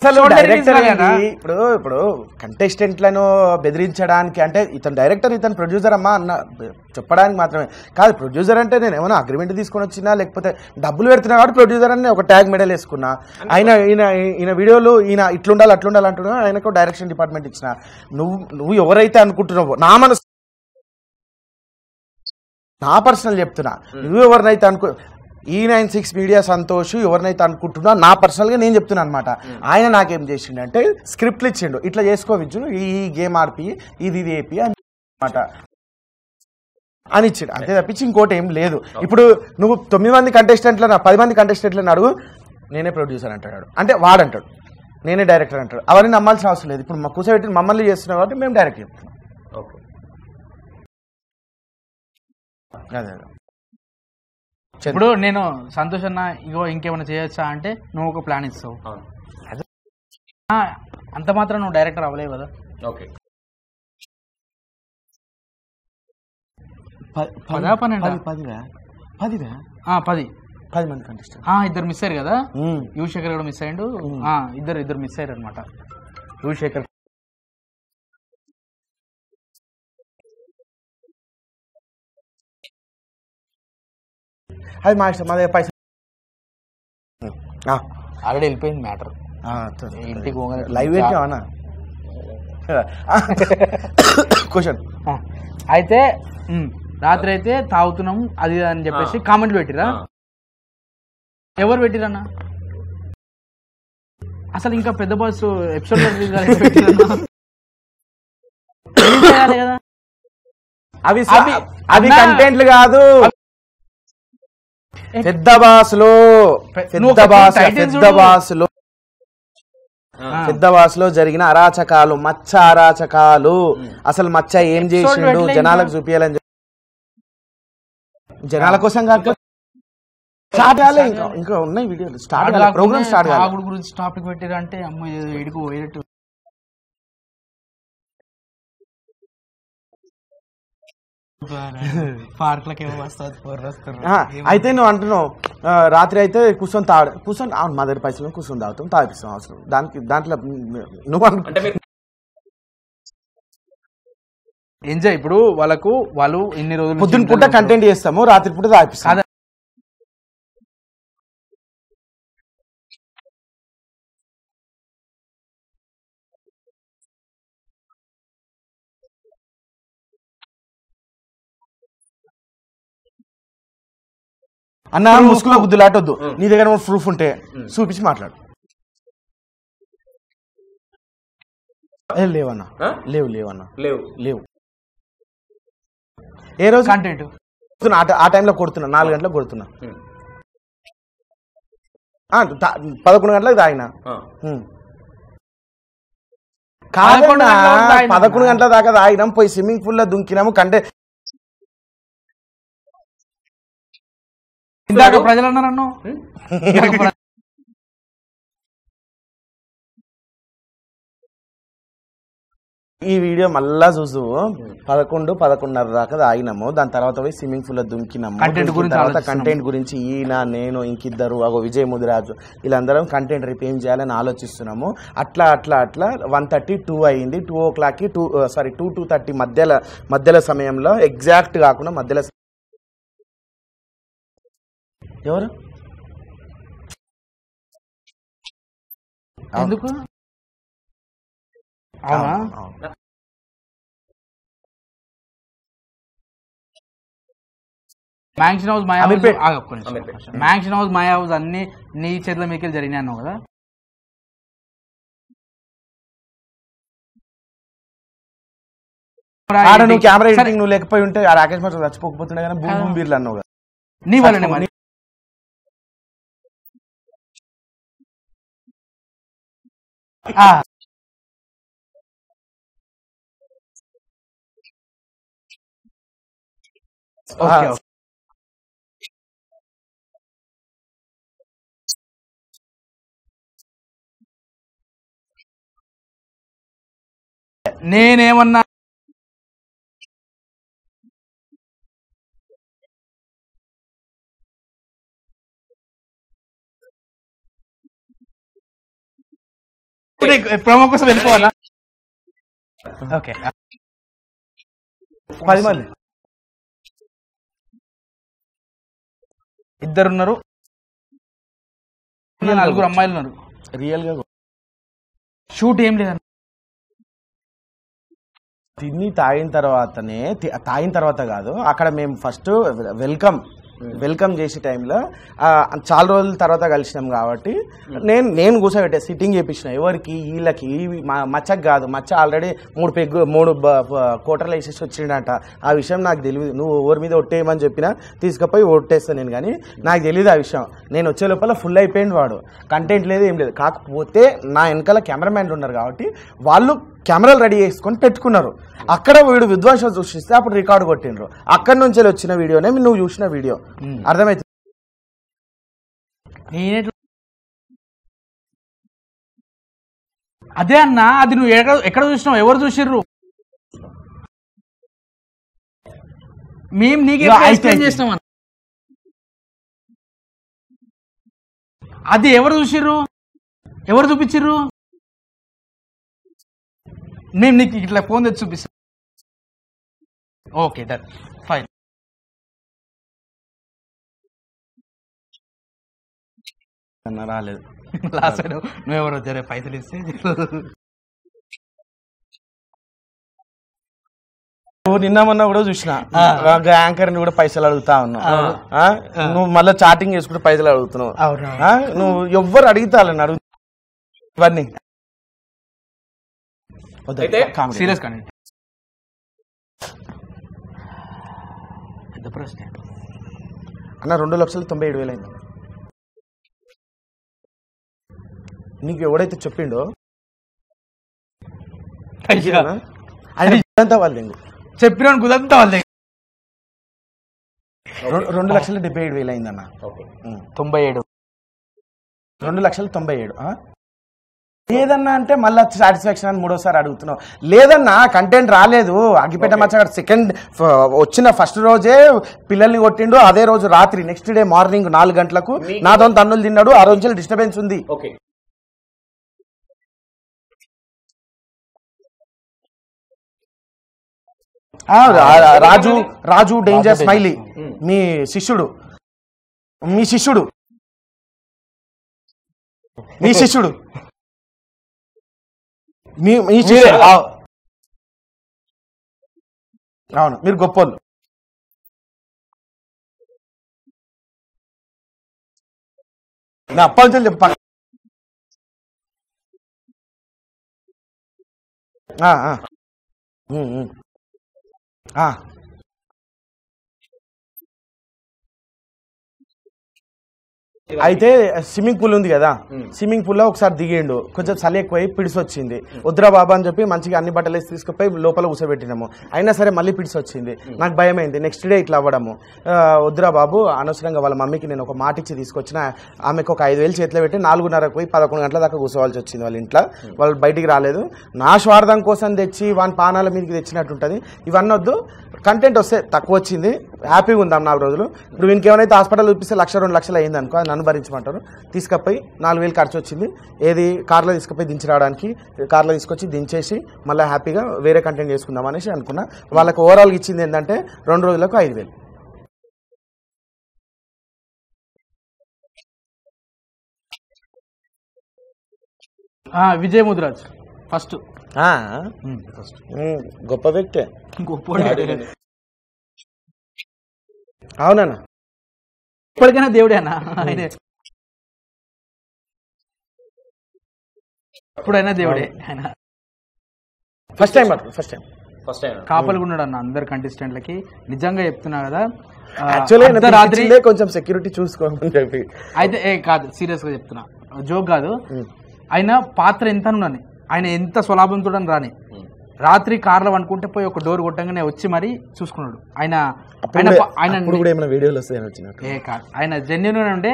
అసలు డైరెక్టర్ ఇప్పుడు కంటెస్టెంట్లను బెదిరించడానికి, అంటే ఇతను డైరెక్టర్ ఇతను ప్రొడ్యూసర్ అమ్మా అన్న చెప్పడానికి మాత్రమే కాదు. ప్రొడ్యూసర్ అంటే నేను ఏమైనా అగ్రిమెంట్ తీసుకొని వచ్చినా లేకపోతే డబ్బులు పెడుతున్నా కాబట్టి ప్రొడ్యూసర్ అని ఒక ట్యాగ్ మెడల్ వేసుకున్నా. ఈయన వీడియోలు ఈయన ఇట్లుండాలి అట్లుండాలి అంటున్నా, ఆయనకు డైరెక్షన్ డిపార్ట్మెంట్ ఇచ్చిన. నువ్వు ఎవరైతే అనుకుంటున్నావో, నా పర్సనల్ చెప్తున్నా, నువ్వు ఎవరినైతే E96 మీడియా సంతోష్ ఎవరినైతే అనుకుంటున్నా నా పర్సనల్గా నేను చెప్తున్నా అనమాట. ఆయన నాకేం చేసిండు అంటే స్క్రిప్ట్లు ఇచ్చిండు, ఇట్లా చేసుకోవచ్చు, ఈ గేమ్ ఆర్పి ఇది ఏపి అనమాట అని ఇచ్చిండు. అంతే తప్పించి ఇంకోటి ఏం లేదు. ఇప్పుడు నువ్వు 9 మంది కంటెస్టెంట్లను 10 మంది కంటెస్టెంట్లను అడుగు, నేనే ప్రొడ్యూసర్ అంటాడు, అంటే వాడంటాడు నేనే డైరెక్టర్ అంటాడు. అవన్నీ నమ్మాల్సిన అవసరం లేదు. ఇప్పుడు మా కూర్చోబెట్టి మమ్మల్ని చేస్తున్నాం కాబట్టి మేము డైరెక్ట్ చెప్తున్నాం. అదే ఇప్పుడు నేను సంతోష్ అన్న ఇగో ఇంకేమైనా చేయొచ్చా అంటే నువ్వు ఒక ప్లాన్ ఇస్తావు, అంత మాత్రం నువ్వు డైరెక్టర్ అవ్వలేవు కదా. ఓకే, 10 మంది కంటెస్టెంట్, 2 మిస్ అయ్యారు కదా. యువశేఖర్ కూడా మిస్ అయ్యిండు, ఇద్దరు మిస్ అయ్యారు అనమాట. యువశేఖర్ అది మా ఇష్టం, మా దగ్గర పైసలు. ఆల్రెడీ వెళ్ళిపోయింది మ్యాటర్. ఇంటికి లైవ్ పెట్టామన్నా క్వశ్చన్. అయితే రాత్రి అయితే తాగుతున్నాం అది అని చెప్పేసి కామెంట్లు పెట్టిరా? ఎవరు పెట్టిరన్నా? అసలు ఇంకా పెద్ద బాస్ ఎపిసోడ్ కదా. అవి కంటెంట్లు కాదు, పెద్ద బాసులో జరిగిన అరాచకాలు, మచ్చ అరాచకాలు. అసలు మచ్చ ఏం చేసిండు జనాలకు చూపించాలని, జనాల కోసం కాక స్టార్ట్ కాలే, ఇంకా ఉన్నాయి వీడియోలు. స్టార్ట్ కాలే, ప్రోగ్రామ్ స్టార్ట్ కాలే. ఆగుడు గురించి టాపిక్ పెట్టిరంటే అమ్మ ఇడికి పోయేటట్టు. పార్క్లకి ఏమో వస్తారు. అయితే నువ్వు అంటున్నావు రాత్రి అయితే కూర్చొని అవును మా దగ్గర పైసలు కూర్చొని తాగుతాం, తాగిస్తాం అవసరం దాంట్లో నువ్వు ఎంజాయ్. ఇప్పుడు వాళ్ళు ఇన్ని రోజులు పొద్దున పూట కంటెంట్ చేస్తాము, రాత్రి పూట తాగిస్తాం. అన్న ముసుగులో గుద్దులాటొద్దు, నీ దగ్గర ప్రూఫ్ ఉంటే చూపించి మాట్లాడు. లేవన్నా, లేవన్నా, లేవు. ఏ రోజు కంటెంట్ ఆ టైంలో కొడుతున్నా, 4 గంటలకు కొడుతున్నా, 11 గంటలకు తాగినా. కాదన్నా 11 గంటల దాకా తాగినాం, పోయి స్విమ్మింగ్ పూల్ లో దుంకినాము. ఇందాక ప్రజలు అన్నారు ఈ వీడియో మళ్ళా చూసు 11-11:30 దాకా తాగినాము. దాని తర్వాత పోయి స్విమ్మింగ్ పూల్ లో దుంకినాము. తర్వాత కంటెంట్ గురించి ఈయన నేను ఇంకిద్దరు విజయ్ ముదిరాజు వీళ్ళందరం కంటెంట్ రేపు ఏం చేయాలని ఆలోచిస్తున్నాము. అట్లా 1:30 2 అయింది. 2 o'clock 2-2:30 మధ్యలో సమయంలో, ఎగ్జాక్ట్ కాకుండా మధ్యలో. ఎవరు ఎందుకు? అవునా? మ్యాన్షన్ హౌస్, మాయా హౌస్ అన్ని నీ చేతుల మీకెళ్ళి జరిగినాయి అన్నావు కదా. నువ్వు కెమెరా ఎడిటింగ్ నువ్వు లేకపోయి ఉంటే ఆ రాకేష్ మాస్టర్ చచ్చిపోకపోతుండే కానీ భూమి బీర్లు అన్నావు కదా. నీ వల్లనే మరి. నేనేమన్నా ప్రోమో కోసం వెళ్ళిపోవాలా? ఓకే, 10 మంది ఇద్దరున్నారు, 4 అమ్మాయిలు ఉన్నారు. రియల్ గా షూట్ ఏం లేదన్న. తిని తాగిన తర్వాత కాదు, అక్కడ మేము ఫస్ట్ వెల్కమ్ చేసే టైంలో చాలా రోజుల తర్వాత కలిసినాం కాబట్టి నేను కూర్చోబెట్టే సిట్టింగ్ చేయించిన. ఎవరికి? వీళ్ళకి. మచ్చకు కాదు, మచ్చ ఆల్రెడీ 3 కోటర్లు వేసేసి వచ్చిండట. ఆ విషయం నాకు తెలియదు. నువ్వు ఎవరి మీద ఒట్టేయమని చెప్పినా తీసుకుపోయి ఒట్టేస్తాను నేను, కానీ నాకు తెలియదు ఆ విషయం. నేను వచ్చే లోపల ఫుల్ అయిపోయింది వాడు, కంటెంట్ లేదు ఏం లేదు. కాకపోతే నా వెనకాల కెమెరామ్యాన్లు ఉన్నారు కాబట్టి వాళ్ళు కెమెరాలు రెడీ చేసుకొని పెట్టుకున్నారు. అక్కడ వీడు విధ్వంసం సృష్టిస్తే అప్పుడు రికార్డు కొట్టిండ్రు. అక్కడి నుంచి వచ్చిన వీడియోనే నువ్వు చూసిన వీడియో. అర్థమైతే అదే అన్న, అది నువ్వు ఎక్కడ చూసినావు? ఎవరు చూసిర్రు? మేము నీకు ఎక్స్ప్లెయిన్ చేసినాం అన్న. అది ఎవరు చూసిర్రు? ఎవరు చూపించిర్రు? మేము నీకు ఇట్లా ఫోన్ తెచ్చి చూపిస్తాం. Okay, done, fine. అన్న రాలేదు. లాస్ట్ నువ్వెవరు వచ్చారే పైసలు ఇస్తే నిన్న మొన్న కూడా చూసిన యాంకర్ ని కూడా పైసలు అడుగుతా ఉన్నావు. నువ్వు మళ్ళీ చాటింగ్ చేసుకుంటే పైసలు అడుగుతున్నావు. నువ్వు ఎవ్వరు అడుగుతాలని అడుగు ఇవన్నీ సీరియస్ కానీ పెద్ద ప్రశ్న అన్న 2,97,000 అయింది. నీకు ఎవడైతే చెప్పిండో ఆయన వాళ్ళే చెప్పిన కుదంతా వాళ్ళే 2,77,000 అయిందన్న. 97 2,97,000 లేదన్నా అంటే మళ్ళీ సాటిస్ఫాక్షన్ అని మూడోసారి అడుగుతున్నావు. లేదన్నా కంటెంట్ రాలేదు. అగ్గిపేట మచ్చగాడు సెకండ్ వచ్చిన ఫస్ట్ రోజే పిల్లల్ని కొట్టిండు. అదే రోజు రాత్రి నెక్స్ట్ డే మార్నింగ్ 4 గంటలకు నాతో తన్నులు తిన్నాడు. ఆ రోజు డిస్టర్బెన్స్ ఉంది. రాజు డేంజర్ స్మైలీ మీ శిష్యుడు అవును, మీరు గొప్పోళ్ళు. నా అప్పంచలు చెప్ప అయితే స్విమ్మింగ్ పూల్ ఉంది కదా, స్విమ్మింగ్ పూల్ లో ఒకసారి దిగిండు. కొంచెం చలి ఎక్కువై పిడిసి వచ్చింది. వద్దురా బాబా అని చెప్పి మంచిగా అన్ని బట్టలు వేసి తీసుకుపోయి లోపల కూర్చోబెట్టినాము. అయినా సరే మళ్ళీ పిడిసి వచ్చింది. నాకు భయం అయింది. నెక్స్ట్ డే ఇట్లా అవ్వడము. వద్దురా బాబు, అనవసరంగా వాళ్ళ మమ్మీకి నేను ఒక మాట ఇచ్చి తీసుకొచ్చిన. ఆమెకు ఒక 5,000 చేతిలో పెట్టి 4:30 పోయి 11 గంటల దాకా కూర్చోవాల్సి వచ్చింది వాళ్ళ ఇంట్లో. వాళ్ళు బయటికి రాలేదు. నా స్వార్థం కోసం తెచ్చి వాని పానాల మీదకి తెచ్చినట్టుంటది. ఇవన్నీ వద్దు. కంటెంట్ వస్తే తక్కువ వచ్చింది, హ్యాపీగా ఉందాం 4 రోజులు. ఇప్పుడు ఇంకేమైనా హాస్పిటల్ చూపిస్తే 1,00,000 2 లక్షలు అయింది అనుకో, అది నన్ను భరించమంటారు. తీసుకపోయి 4,000 ఖర్చు వచ్చింది. ఏది కార్లో తీసుకుపోయి దించి రావడానికి. కార్లో తీసుకొచ్చి దించేసి మళ్ళీ హ్యాపీగా వేరే కంటెంట్ చేసుకుందాం అనేసి అనుకున్నా. వాళ్ళకి ఓవరాల్గా ఇచ్చింది ఏంటంటే 2 రోజులకు 5,000. విజయ్ ముద్రాజ్ ఫస్ట్ గొప్ప వ్యక్తే, గొప్ప అవునన్నా. ఇప్పటికైనా దేవుడేనా ఆయన? ఎప్పుడైనా దేవుడే ఆయన. ఫస్ట్ టైం కాపలుగా ఉన్నాడు అన్న అందరు కంటెస్టెంట్లకి. నిజంగా చెప్తున్నా కదా, రాత్రి కొంచెం సెక్యూరిటీ చూసుకోమని చెప్పి. అయితే కాదు, సీరియస్ గా చెప్తున్నా, జోక్ కాదు. ఆయన పాత్ర ఎంత ఉన్నాను, ఆయన ఎంత స్వలాభంతో రాని రాత్రి కార్లో అనుకుంటే పోయి ఒక డోర్ కొట్టంగానే వచ్చి మరి చూసుకున్నాడు. ఆయన ఆయన జెన్యున్ ఉంటే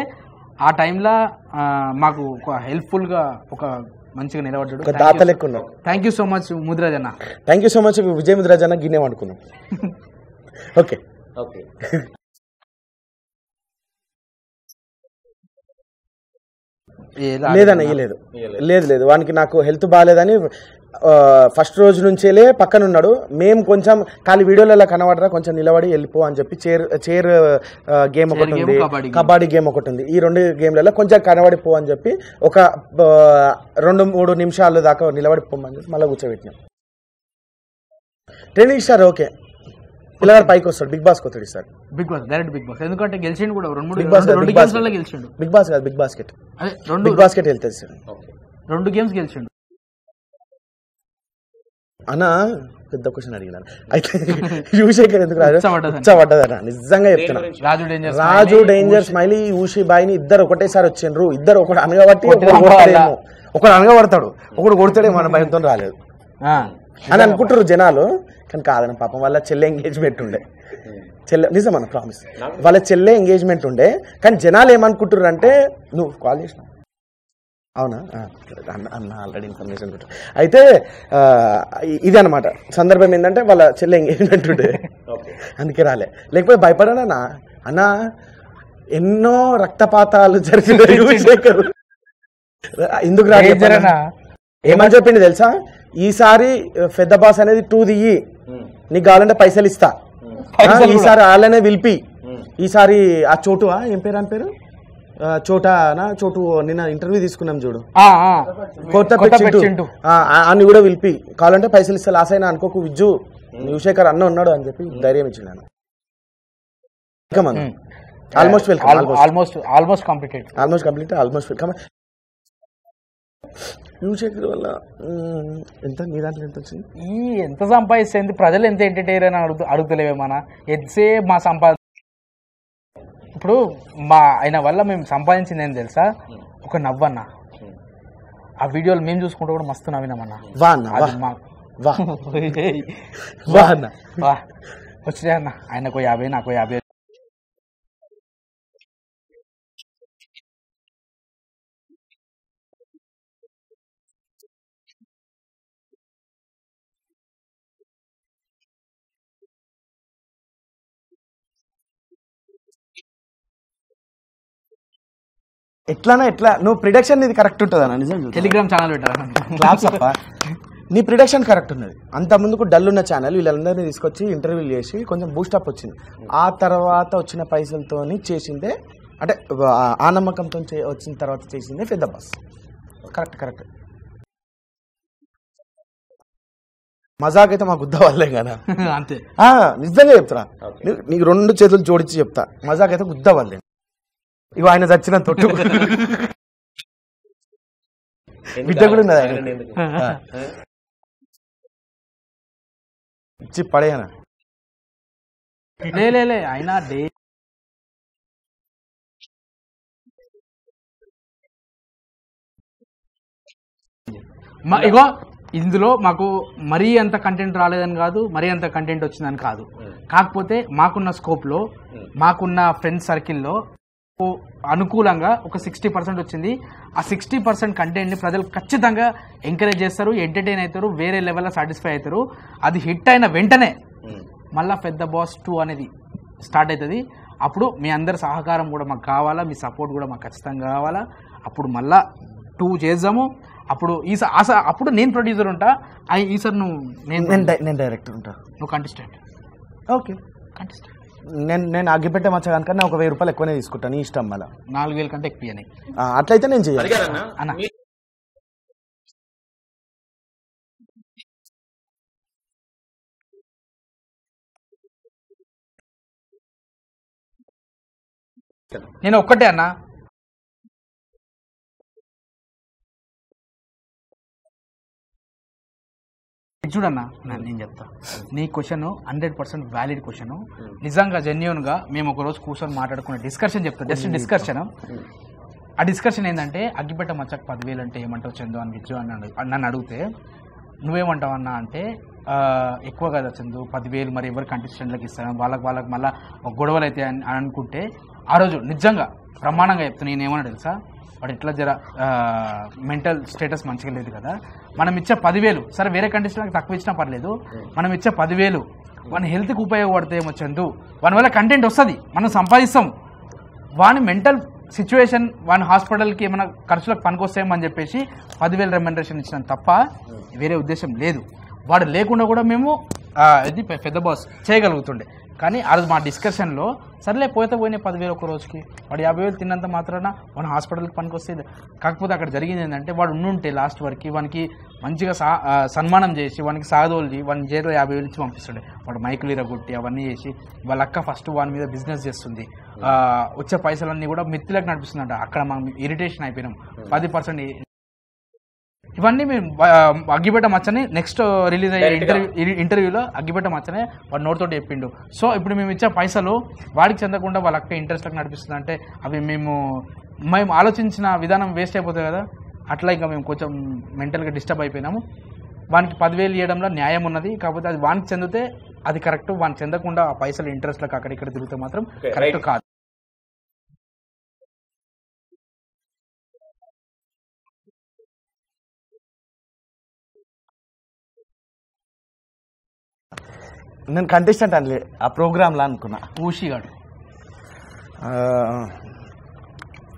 ఆ టైంలో మాకు ఒక హెల్ప్ఫుల్ గా ఒక మంచిగా నిలబడ్డాడు. Thank you so much Mudiraj అన్న. Thank you so much Vijay Mudiraj అన్న. గిన్నే అనుకున్నాం. ఓకే లేదన్న, లేదు వానికి నాకు హెల్త్ బాగాలేదని ఫస్ట్ రోజు నుంచేలే పక్కన ఉన్నాడు. మేము కొంచెం ఖాళీ వీడియోలలో కనబడరా, కొంచెం నిలబడి వెళ్ళిపో అని చెప్పి చైర్ గేమ్ ఒకటి ఉంది, కబడ్డీ గేమ్ ఒకటి ఉంది. ఈ 2 గేమ్లలో కొంచెం కనబడిపో అని చెప్పి ఒక 2-3 నిమిషాలు దాకా నిలబడిపోమని చెప్పి మళ్ళీ కూర్చోబెట్టినాం. ట్రైనింగ్ స్టార్ ఓకే, పిల్లగాడు పైకి వస్తాడు. బిగ్ బాస్ కొత్తాడు sir. Bigg Boss direct Bigg Boss. ఎందుకంటే గెలిచిండు కూడా 2 బిగ్ బాస్ గెలిచిండు. బిగ్ బాస్ కాదు, బిగ్ బాస్కెట్. బిగ్ బాస్కెట్ వెళ్తుంది సార్. 2 గేమ్స్ గెలిచిండు అన్నా. పెద్ద క్వశ్చన్ అడిగినాను. అయితే యూషేఖర్ ఎందుకు పడ్డదన్న నిజంగా చెప్తున్నా. రాజు డేంజర్ స్మైలీ యూషి బాయిని ఇద్దరు ఒకటేసారి వచ్చిండ్రు. ఇద్దరు ఒకటి అనగబట్టి ఒకడు అనగబడతాడు, ఒకడు కొడతాడేమో మన భయంతో రాలేదు అని అనుకుంటారు జనాలు. కానీ కాదన్న, పాపం వాళ్ళ చెల్లె ఎంగేజ్మెంట్ ఉండే. నిజమన్న ప్రామిస్, వాళ్ళ చెల్లె ఎంగేజ్మెంట్ ఉండే. కానీ జనాలు ఏమనుకుంటారు అంటే, నువ్వు కాల్ చేసినావు అవునా అన్న ఆల్రెడీ ఇన్ఫర్మేషన్. అయితే ఇది అనమాట సందర్భం ఏంటంటే వాళ్ళ చెల్లె ఎంగేజ్మెంట్ ఉండే, అందుకే రాలే. లేకపోతే భయపడానా అన్న. ఎన్నో రక్తపాతాలు జరిగిన యువశేఖర్ ఎందుకు రాజా ఏమని చెప్పింది తెలుసా? ఈసారి పెద్ద బాస్ అనేది 2 దియ్యి, నీకు కావాలంటే పైసలు ఇస్తా. ఈసారి వాళ్ళనే పిలిపి, ఈసారి ఆ చోటు ఏం పేరు అని పేరు చోటు నిన్న ఇంటర్వ్యూ తీసుకున్నాం చూడు ఆ, ఆ. కొత్త కొత్త చింటూ. చింటూ. అన్ని కూడా పిలిపి కావాలంటే పైసలు ఇస్తా లాస్ అయినా అనుకోకు విజ్జు యువశేఖర్ అన్న ఉన్నాడు అని చెప్పి ధైర్యం ఇచ్చినాను. Almost welcome almost completed. Almost complete almost welcome. Yuvasekhar వల్ల ఎంత మీ దాంట్లో ఎంత వచ్చింది? ఎంత సంపాదిస్తుంది ప్రజలు ఎంత ఎంటర్టైన్ అని అడుగుతలేవేమన్నా ఎంతసే మా సంపాద ఇప్పుడు మా ఆయన వల్ల మేము సంపాదించింది ఏం తెలుసా? ఒక నవ్వన్న ఆ వీడియోలు మేము చూసుకుంటూ కూడా మస్తు నవ్వినామన్నా. వచ్చినాయి అన్న ఆయనకు 50 నాకు 50. ఎట్లా నువ్వు ప్రిడక్షన్ ఇది కరెక్ట్ ఉంటుంది అన్న నిజం. టెలిగ్రామ్ ఛానల్ పెట్టారు క్లాప్స్ అప్ప నీ ప్రిడక్షన్ కరెక్ట్ ఉన్నది. అంత ముందుకు డల్ ఉన్న ఛానల్ వీళ్ళందరినీ తీసుకొచ్చి ఇంటర్వ్యూలు చేసి కొంచెం బూస్టప్ వచ్చింది. ఆ తర్వాత వచ్చిన పైసలతో చేసిందే అంటే ఆ నమ్మకంతో వచ్చిన తర్వాత చేసిందే పెద్ద బాస్. కరెక్ట్ మజాక్ అయితే మా గుద్ద వాళ్ళే కదా అంతే. నిజంగా చెప్తారా నీకు 2 చేతులు జోడించి చెప్తా మజాక్ అయితే గుద్ద వాళ్ళే. ఇగో ఆయన చచ్చిన తొట్టు బిడ్డ కూడా ఉన్నది ఇచ్చి పడేయనా లే అయినా డే ఇగో ఇందులో మాకు మరీ అంత కంటెంట్ రాలేదని కాదు, మరీ అంత కంటెంట్ వచ్చిందని కాదు. కాకపోతే మాకున్న స్కోప్లో మాకున్న ఫ్రెండ్స్ సర్కిల్లో అనుకూలంగా ఒక 60% వచ్చింది. ఆ 60% కంటెంట్ని ప్రజలు ఖచ్చితంగా ఎంకరేజ్ చేస్తారు, ఎంటర్టైన్ అవుతారు, వేరే లెవెల్లో సాటిస్ఫై అవుతారు. అది హిట్ అయిన వెంటనే మళ్ళీ పెద్ద బాస్ 2 అనేది స్టార్ట్ అవుతుంది. అప్పుడు మీ అందరి సహకారం కూడా మాకు కావాలా, మీ సపోర్ట్ కూడా మాకు ఖచ్చితంగా కావాలా. అప్పుడు మళ్ళా 2 చేద్దాము. అప్పుడు అప్పుడు నేను ప్రొడ్యూసర్ ఉంటా, ఈసారి నేను డైరెక్టర్ ఉంటా, నువ్వు కంటెస్టెంట్. Okay contestant. నేను అగ్గిపెట్టే మచ్చ కనుక ఒక 1000 రూపాయలు ఎక్కువనే తీసుకుంటాను, నీ ఇష్టం. మళ్ళీ 4000 కంటే ఎక్కువ అట్లయితే నేను చేయాలి అన్న. నేను ఒక్కటే అన్నా, చూడన్నా నేను చెప్తా. నీ క్వశ్చన్ 100% వ్యాలిడ్ క్వశ్చన్. నిజంగా జెన్యూన్గా మేము ఒకరోజు కూర్చొని మాట్లాడుకునే డిస్కషన్ చెప్తాం, జస్ట్ డిస్కషన్. ఆ డిస్కషన్ ఏంటంటే అగ్గిపెట్ట మచ్చకు 10,000 అంటే ఏమంటావు చందు అని విజ్జు అని నన్ను అడిగితే నువ్వేమంటావు అన్నా అంటే ఎక్కువ కదా చందు 10,000 మరి ఎవరు కంటెస్టెంట్లకు ఇస్తాను, వాళ్ళకి మళ్ళీ గొడవలు అయితే అని అనుకుంటే ఆ రోజు నిజంగా ప్రమాణంగా చెప్తాను. నేనేమన్నా తెలుసా, వాడు ఎట్లా జర మెంటల్ స్టేటస్ మంచిగా లేదు కదా, మనం ఇచ్చే 10,000 సరే వేరే కండిషన్లకు తక్కువ ఇచ్చినా పర్లేదు, మనం ఇచ్చే 10,000 వాని హెల్త్కి ఉపయోగపడతాయేమో చందు, వాని వల్ల కంటెంట్ వస్తుంది, మనం సంపాదిస్తాం, వాని మెంటల్ సిచ్యువేషన్ వాని హాస్పిటల్కి ఏమైనా ఖర్చులకు పనికొస్తాయేమని చెప్పేసి 10,000 రెమ్యునరేషన్ ఇచ్చినాం తప్ప వేరే ఉద్దేశం లేదు. వాడు లేకుండా కూడా మేము ఇది పెద్ద బాస్ చేయగలుగుతుండే. కానీ ఆ రోజు మా డిస్కషన్లో సర్లే పోయితే పోయినాయి 10,000 ఒక రోజుకి, వాడు 50,000 తిన్నంత మాత్రాన వాడు హాస్పిటల్కి పనికి వస్తే. కాకపోతే అక్కడ జరిగింది ఏంటంటే వాడు ఉండుంటే లాస్ట్ వరకు వానికి మంచిగా సన్మానం చేసి వానికి సాగదోలి వాడిని జైల్లో 50,000 ఇచ్చి పంపిస్తుండే. వాడు మైకులు ఇరగొట్టి అవన్నీ చేసి వాళ్ళ అక్క ఫస్ట్ వాని మీద బిజినెస్ చేస్తుంది, వచ్చే పైసలన్నీ కూడా మిత్తులకు నడిపిస్తుందంట. అక్కడ మనం ఇరిటేషన్ అయిపోయినాం 10%. ఇవన్నీ మేము అగ్గిపెట్ట మచ్చని నెక్స్ట్ రిలీజ్ అయ్యే ఇంటర్వ్యూలో అగ్గిపెట్ట మచ్చనే వాడు నోటితోటి చెప్పిండు. సో ఇప్పుడు మేము ఇచ్చే పైసలు వాడికి చెందకుండా వాళ్ళ అక్క ఇంట్రెస్ట్లకు నడిపిస్తుంది అంటే అవి మేము ఆలోచించిన విధానం వేస్ట్ అయిపోతుంది కదా. అట్లా ఇంకా మేము కొంచెం మెంటల్గా డిస్టర్బ్ అయిపోయినాము. వానికి 10,000 ఇవ్వడంలో న్యాయం ఉన్నది, కాకపోతే అది వానికి చెందితే అది కరెక్ట్, వానికి చెందకుండా ఆ పైసలు ఇంట్రెస్ట్లకు అక్కడిక్కడ తిరిగితే మాత్రం కరెక్ట్ కాదు. నేను కంటెస్టెంట్ అనలే ఆ ప్రోగ్రామ్లా అనుకున్నా. ఊషిగాడు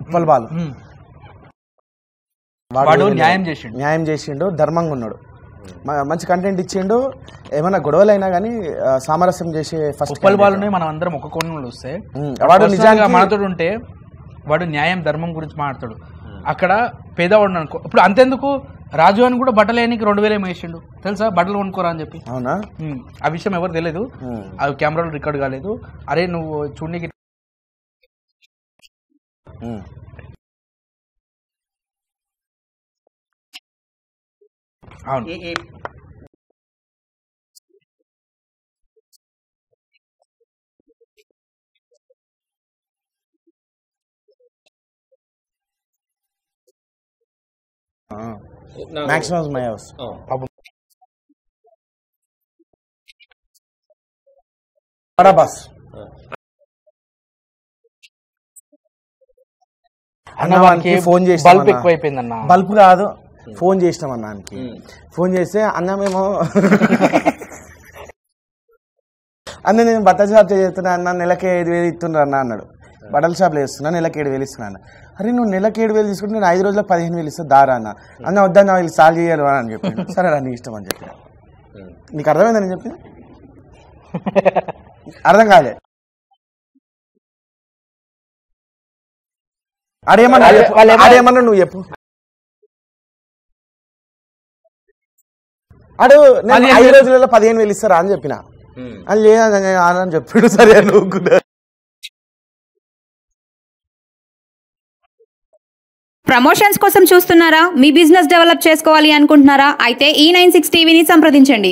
ఉప్పల్ బాలు వాడు న్యాయం చేసిండు, ధర్మంగా ఉన్నాడు, మంచి కంటెంట్ ఇచ్చిండు. ఏమైనా గొడవలు అయినా కానీ సామరస్యం చేసే ఫస్ట్ ఉప్పల్ బాలునే మనం అందరం ఒక కోణంలో వస్తే వాడు నిజంగా మనతో ఉంటే వాడు న్యాయం ధర్మం గురించి మాట్లాడతాడు. అక్కడ పేదవాడు అనుకో, ఇప్పుడు అంతెందుకు రాజు అని కూడా బట్టలు వేయడానికి 2000 వేసిండు తెలుసా, బట్టలు కొనుక్కోరా అని చెప్పి. అవునా? ఆ విషయం ఎవరు తెలియదు, అది కెమెరాలో రికార్డ్ కాలేదు. అరే నువ్వు చూడనికి అవును మాక్సిమం మై హౌస్. బస్ అన్నవానికి ఫోన్ చేసి బల్బ్ ఎక్కువైపోయిందన్న. బల్బ్ కాదు, ఫోన్ చేసినాం అన్నానికి. ఫోన్ చేస్తే అన్న మేము అన్న నేను బట్టల షాప్ చేస్తున్నా అన్న, నెలకి 5,000 ఇస్తున్నా అన్న అన్నాడు. బట్టల షాప్లో చేస్తున్నా, నెలకి 7,000 ఇస్తున్నా అన్న. అరే నువ్వు నెలకి 7,000 తీసుకుంటే నేను 5 రోజులకు 15,000 ఇస్తా దారా అన్న. అన్న వద్దన్న వీళ్ళు సాల్వ్ చేయాలి అని చెప్పాను. సరే రా నీ ఇష్టం అని చెప్పిన. నీకు అర్థమైందని చెప్పిన? అర్థం కాలే. ఆడేమన్నా నువ్వు చెప్పు. ఆడు నేను 5 రోజులలో 15,000 ఇస్తారా అని చెప్పిన. అది లేదని చెప్పాడు. సరే నువ్వు ప్రమోషన్స్ కోసం చూస్తున్నారా? మీ బిజినెస్ డెవలప్ చేసుకోవాలి అనుకుంటున్నారా? అయితే E96 టీవీని సంప్రదించండి.